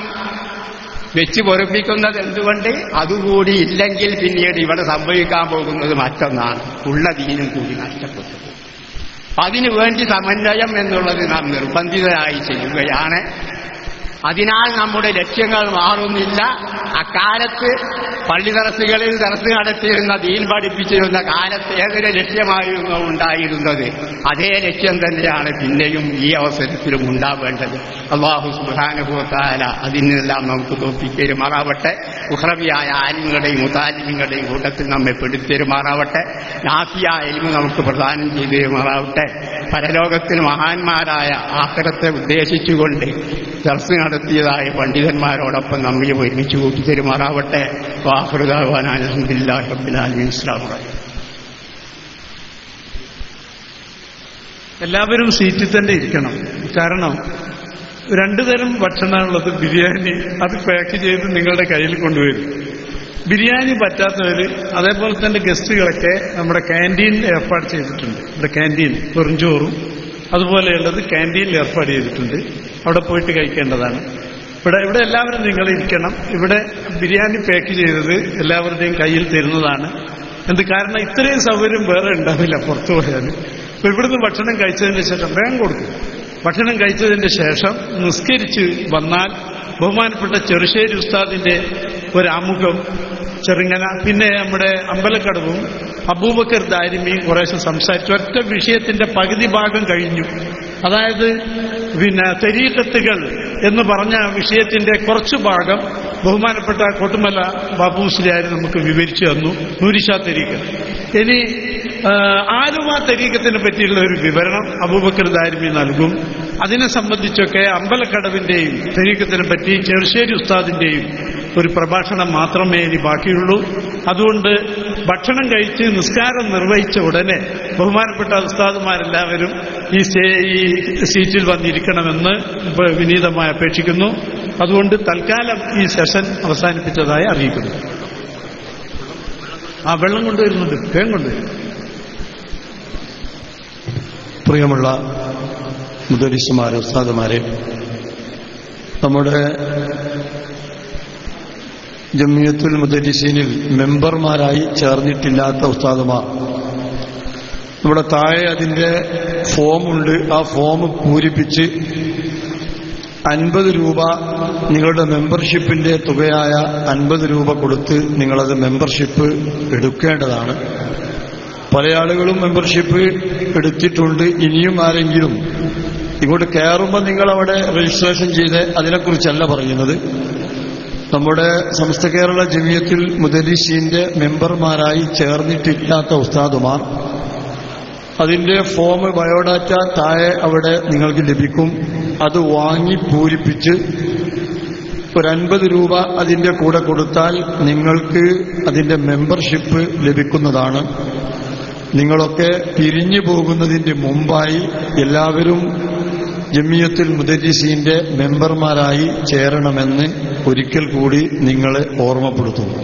വെച്ച് പൊറുപ്പിക്കുന്നത് എന്തുകൊണ്ട്? അതുകൂടി ഇല്ലെങ്കിൽ പിന്നീട് ഇവിടെ സംഭവിക്കാൻ പോകുന്നത് മറ്റൊന്നാണ്, ഉള്ള ദീനും കൂടി നഷ്ടപ്പെട്ടു. അതിനു വേണ്ടി സമന്വയം എന്നുള്ളത് നാം നിർബന്ധിതരായി ചെയ്യുകയാണ്. അതിനാൽ നമ്മുടെ ലക്ഷ്യങ്ങൾ മാറുന്നില്ല. അക്കാലത്ത് പള്ളി ദർസുകളിൽ ദർസ് നടത്തിയിരുന്ന, ദീൻ പഠിപ്പിച്ചിരുന്ന കാലത്ത് ഏതൊരു ലക്ഷ്യമായിരുന്നു ഉണ്ടായിരുന്നത്, അതേ ലക്ഷ്യം തന്നെയാണ് പിന്നെയും ഈ അവസരത്തിലും ഉണ്ടാവേണ്ടത്. അല്ലാഹു സുബ്ഹാനഹു വ തആല അതിനെല്ലാം നമുക്ക് തോൽപ്പിക്കരുമാറാവട്ടെ. ഉഖ്റവിയായ ആലിമുകളുടെയും മുതാലിമുകളുടെയും കൂട്ടത്തിൽ നമ്മെ പെടുത്തരുമാറാവട്ടെ. നാഫിയായ ഇൽമു നമുക്ക് പ്രദാനം ചെയ്തു തരുമാറാവട്ടെ. പരലോകത്തിൽ മഹാന്മാരായ ആഖിറത്തെ ഉദ്ദേശിച്ചുകൊണ്ട് ദർസ് നടത്തിയതായ പണ്ഡിതന്മാരോടൊപ്പം നമ്മെ ഒരുമിച്ച് കൂട്ടിത്തരുമാറാവട്ടെ. വാഖിറു ദഅ്വാനാ അൽഹംദുലില്ലാഹി റബ്ബിൽ ആലമീൻ. അസ്സലാമു അലൈക്കും. എല്ലാവരും സീറ്റിൽ തന്നെ ഇരിക്കണം. കാരണം രണ്ടു തരം ഭക്ഷണമുള്ളത്. ബിരിയാണി അത് പാക്ക് ചെയ്ത് നിങ്ങളുടെ കയ്യിൽ കൊണ്ടുവരും. ബിരിയാണി പറ്റാത്തവർ, അതേപോലെ തന്നെ ഗസ്റ്റുകളൊക്കെ നമ്മുടെ ക്യാൻറ്റീനിൽ ഏർപ്പാട് ചെയ്തിട്ടുണ്ട്. ഇവിടെ ക്യാൻറ്റീൻ വെറുംചോറും അതുപോലെയുള്ളത് ക്യാൻറ്റീനിൽ ഏർപ്പാട് ചെയ്തിട്ടുണ്ട്. അവിടെ പോയിട്ട് കഴിക്കേണ്ടതാണ്. ഇവിടെ എല്ലാവരും നിങ്ങൾ ഇരിക്കണം. ഇവിടെ ബിരിയാണി പാക്ക് ചെയ്തത് എല്ലാവരുടെയും കയ്യിൽ തരുന്നതാണ്. എന്ത് കാരണം ഇത്രയും സൗകര്യം വേറെ ഉണ്ടാവില്ല പുറത്തു പോയാൽ. അപ്പൊ ഇവിടുന്ന് ഭക്ഷണം കഴിച്ചതിന് ശേഷം വേഗം കൊടുക്കും. ഭക്ഷണം കഴിച്ചതിന്റെ ശേഷം നിസ്കരിച്ച് വന്നാൽ ബഹുമാനപ്പെട്ട ചെറുശ്ശേരി ഉസ്താദിന്റെ ഒരു ആമുഖം ചെറുങ്ങന, പിന്നെ നമ്മുടെ അമ്പലക്കടവും അബൂബക്കർ ദാരിമിയും കുറേശ്ശെ സംസാരിച്ചു. ഒറ്റ വിഷയത്തിന്റെ പകുതി ഭാഗം കഴിഞ്ഞു. അതായത് തരീഖത്തുകൾ എന്ന് പറഞ്ഞ വിഷയത്തിന്റെ കുറച്ചു ഭാഗം ബഹുമാനപ്പെട്ട കോട്ടുമല ബാപ്പു മുസ്ലിയാർ നമുക്ക് വിവരിച്ചു തന്നു. നൂരിഷാ തരീഖത്ത്. ഇനി ആലുവ തരീഖത്തിനെ പറ്റിയുള്ള ഒരു വിവരണം അബൂബക്കർ ദാരിമി നൽകും. അതിനെ സംബന്ധിച്ചൊക്കെ അമ്പലക്കടവിന്റെയും തരീഖത്തിനെ പറ്റി ചെറുശ്ശേരി ഉസ്താദിന്റെയും ഒരു പ്രഭാഷണം മാത്രമേ ഇനി ബാക്കിയുള്ളൂ. അതുകൊണ്ട് ഭക്ഷണം കഴിച്ച് നിസ്കാരം നിർവഹിച്ച ഉടനെ ബഹുമാനപ്പെട്ട ഉസ്താദുമാരെല്ലാവരും ഈ സീറ്റിൽ വന്നിരിക്കണമെന്ന് വിനീതമായി അപേക്ഷിക്കുന്നു. അതുകൊണ്ട് തൽക്കാലം ഈ സെഷൻ അവസാനിപ്പിച്ചതായി അറിയിക്കുന്നു. വെള്ളം കൊണ്ടുവരുന്നുണ്ട്, വേഗം കൊണ്ടുവരും. പ്രിയമുള്ള മുദരിസുമാരെ, ഉസ്താദുമാരെ, നമ്മുടെ ജമിയത്തുൽ മുദരിസീനിൽ മെമ്പർമാരായി ചേർന്നിട്ടില്ലാത്ത ഉസ്താദുമാർ, നമ്മുടെ താഴെ അതിൻ്റെ ഫോമുണ്ട്. ആ ഫോം പൂരിപ്പിച്ച് 50 രൂപ നിങ്ങളുടെ മെമ്പർഷിപ്പിന്റെ തുകയായ 50 രൂപ കൊടുത്ത് നിങ്ങളത് മെമ്പർഷിപ്പ് എടുക്കേണ്ടതാണ്. പല ആളുകളും മെമ്പർഷിപ്പ് എടുത്തിട്ടുണ്ട്. ഇനിയും ആരെങ്കിലും ഇങ്ങോട്ട് കയറുമ്പോൾ നിങ്ങളവിടെ രജിസ്ട്രേഷൻ ചെയ്ത്, അതിനെക്കുറിച്ചല്ല പറയുന്നത്. നമ്മുടെ സമസ്ത കേരള ജമിയത്തുൽ മുദരിസീന്റെ മെമ്പർമാരായി ചേർന്നിട്ടില്ലാത്ത ഉസ്താദുമാർ, അതിന്റെ ഫോം ബയോഡാറ്റ താഴെ അവിടെ നിങ്ങൾക്ക് ലഭിക്കും. അത് വാങ്ങി പൂരിപ്പിച്ച് ഒരു 50 രൂപ അതിന്റെ കൂടെ കൊടുത്താൽ നിങ്ങൾക്ക് അതിന്റെ മെമ്പർഷിപ്പ് ലഭിക്കുന്നതാണ്. നിങ്ങളൊക്കെ പിരിഞ്ഞു പോകുന്നതിന്റെ മുമ്പായി എല്ലാവരും ജമിയത്തുൽ മുദരിസീന്റെ മെമ്പർമാരായി ചേരണമെന്ന് ഒരിക്കൽ കൂടി നിങ്ങളെ ഓർമ്മപ്പെടുത്തുന്നു.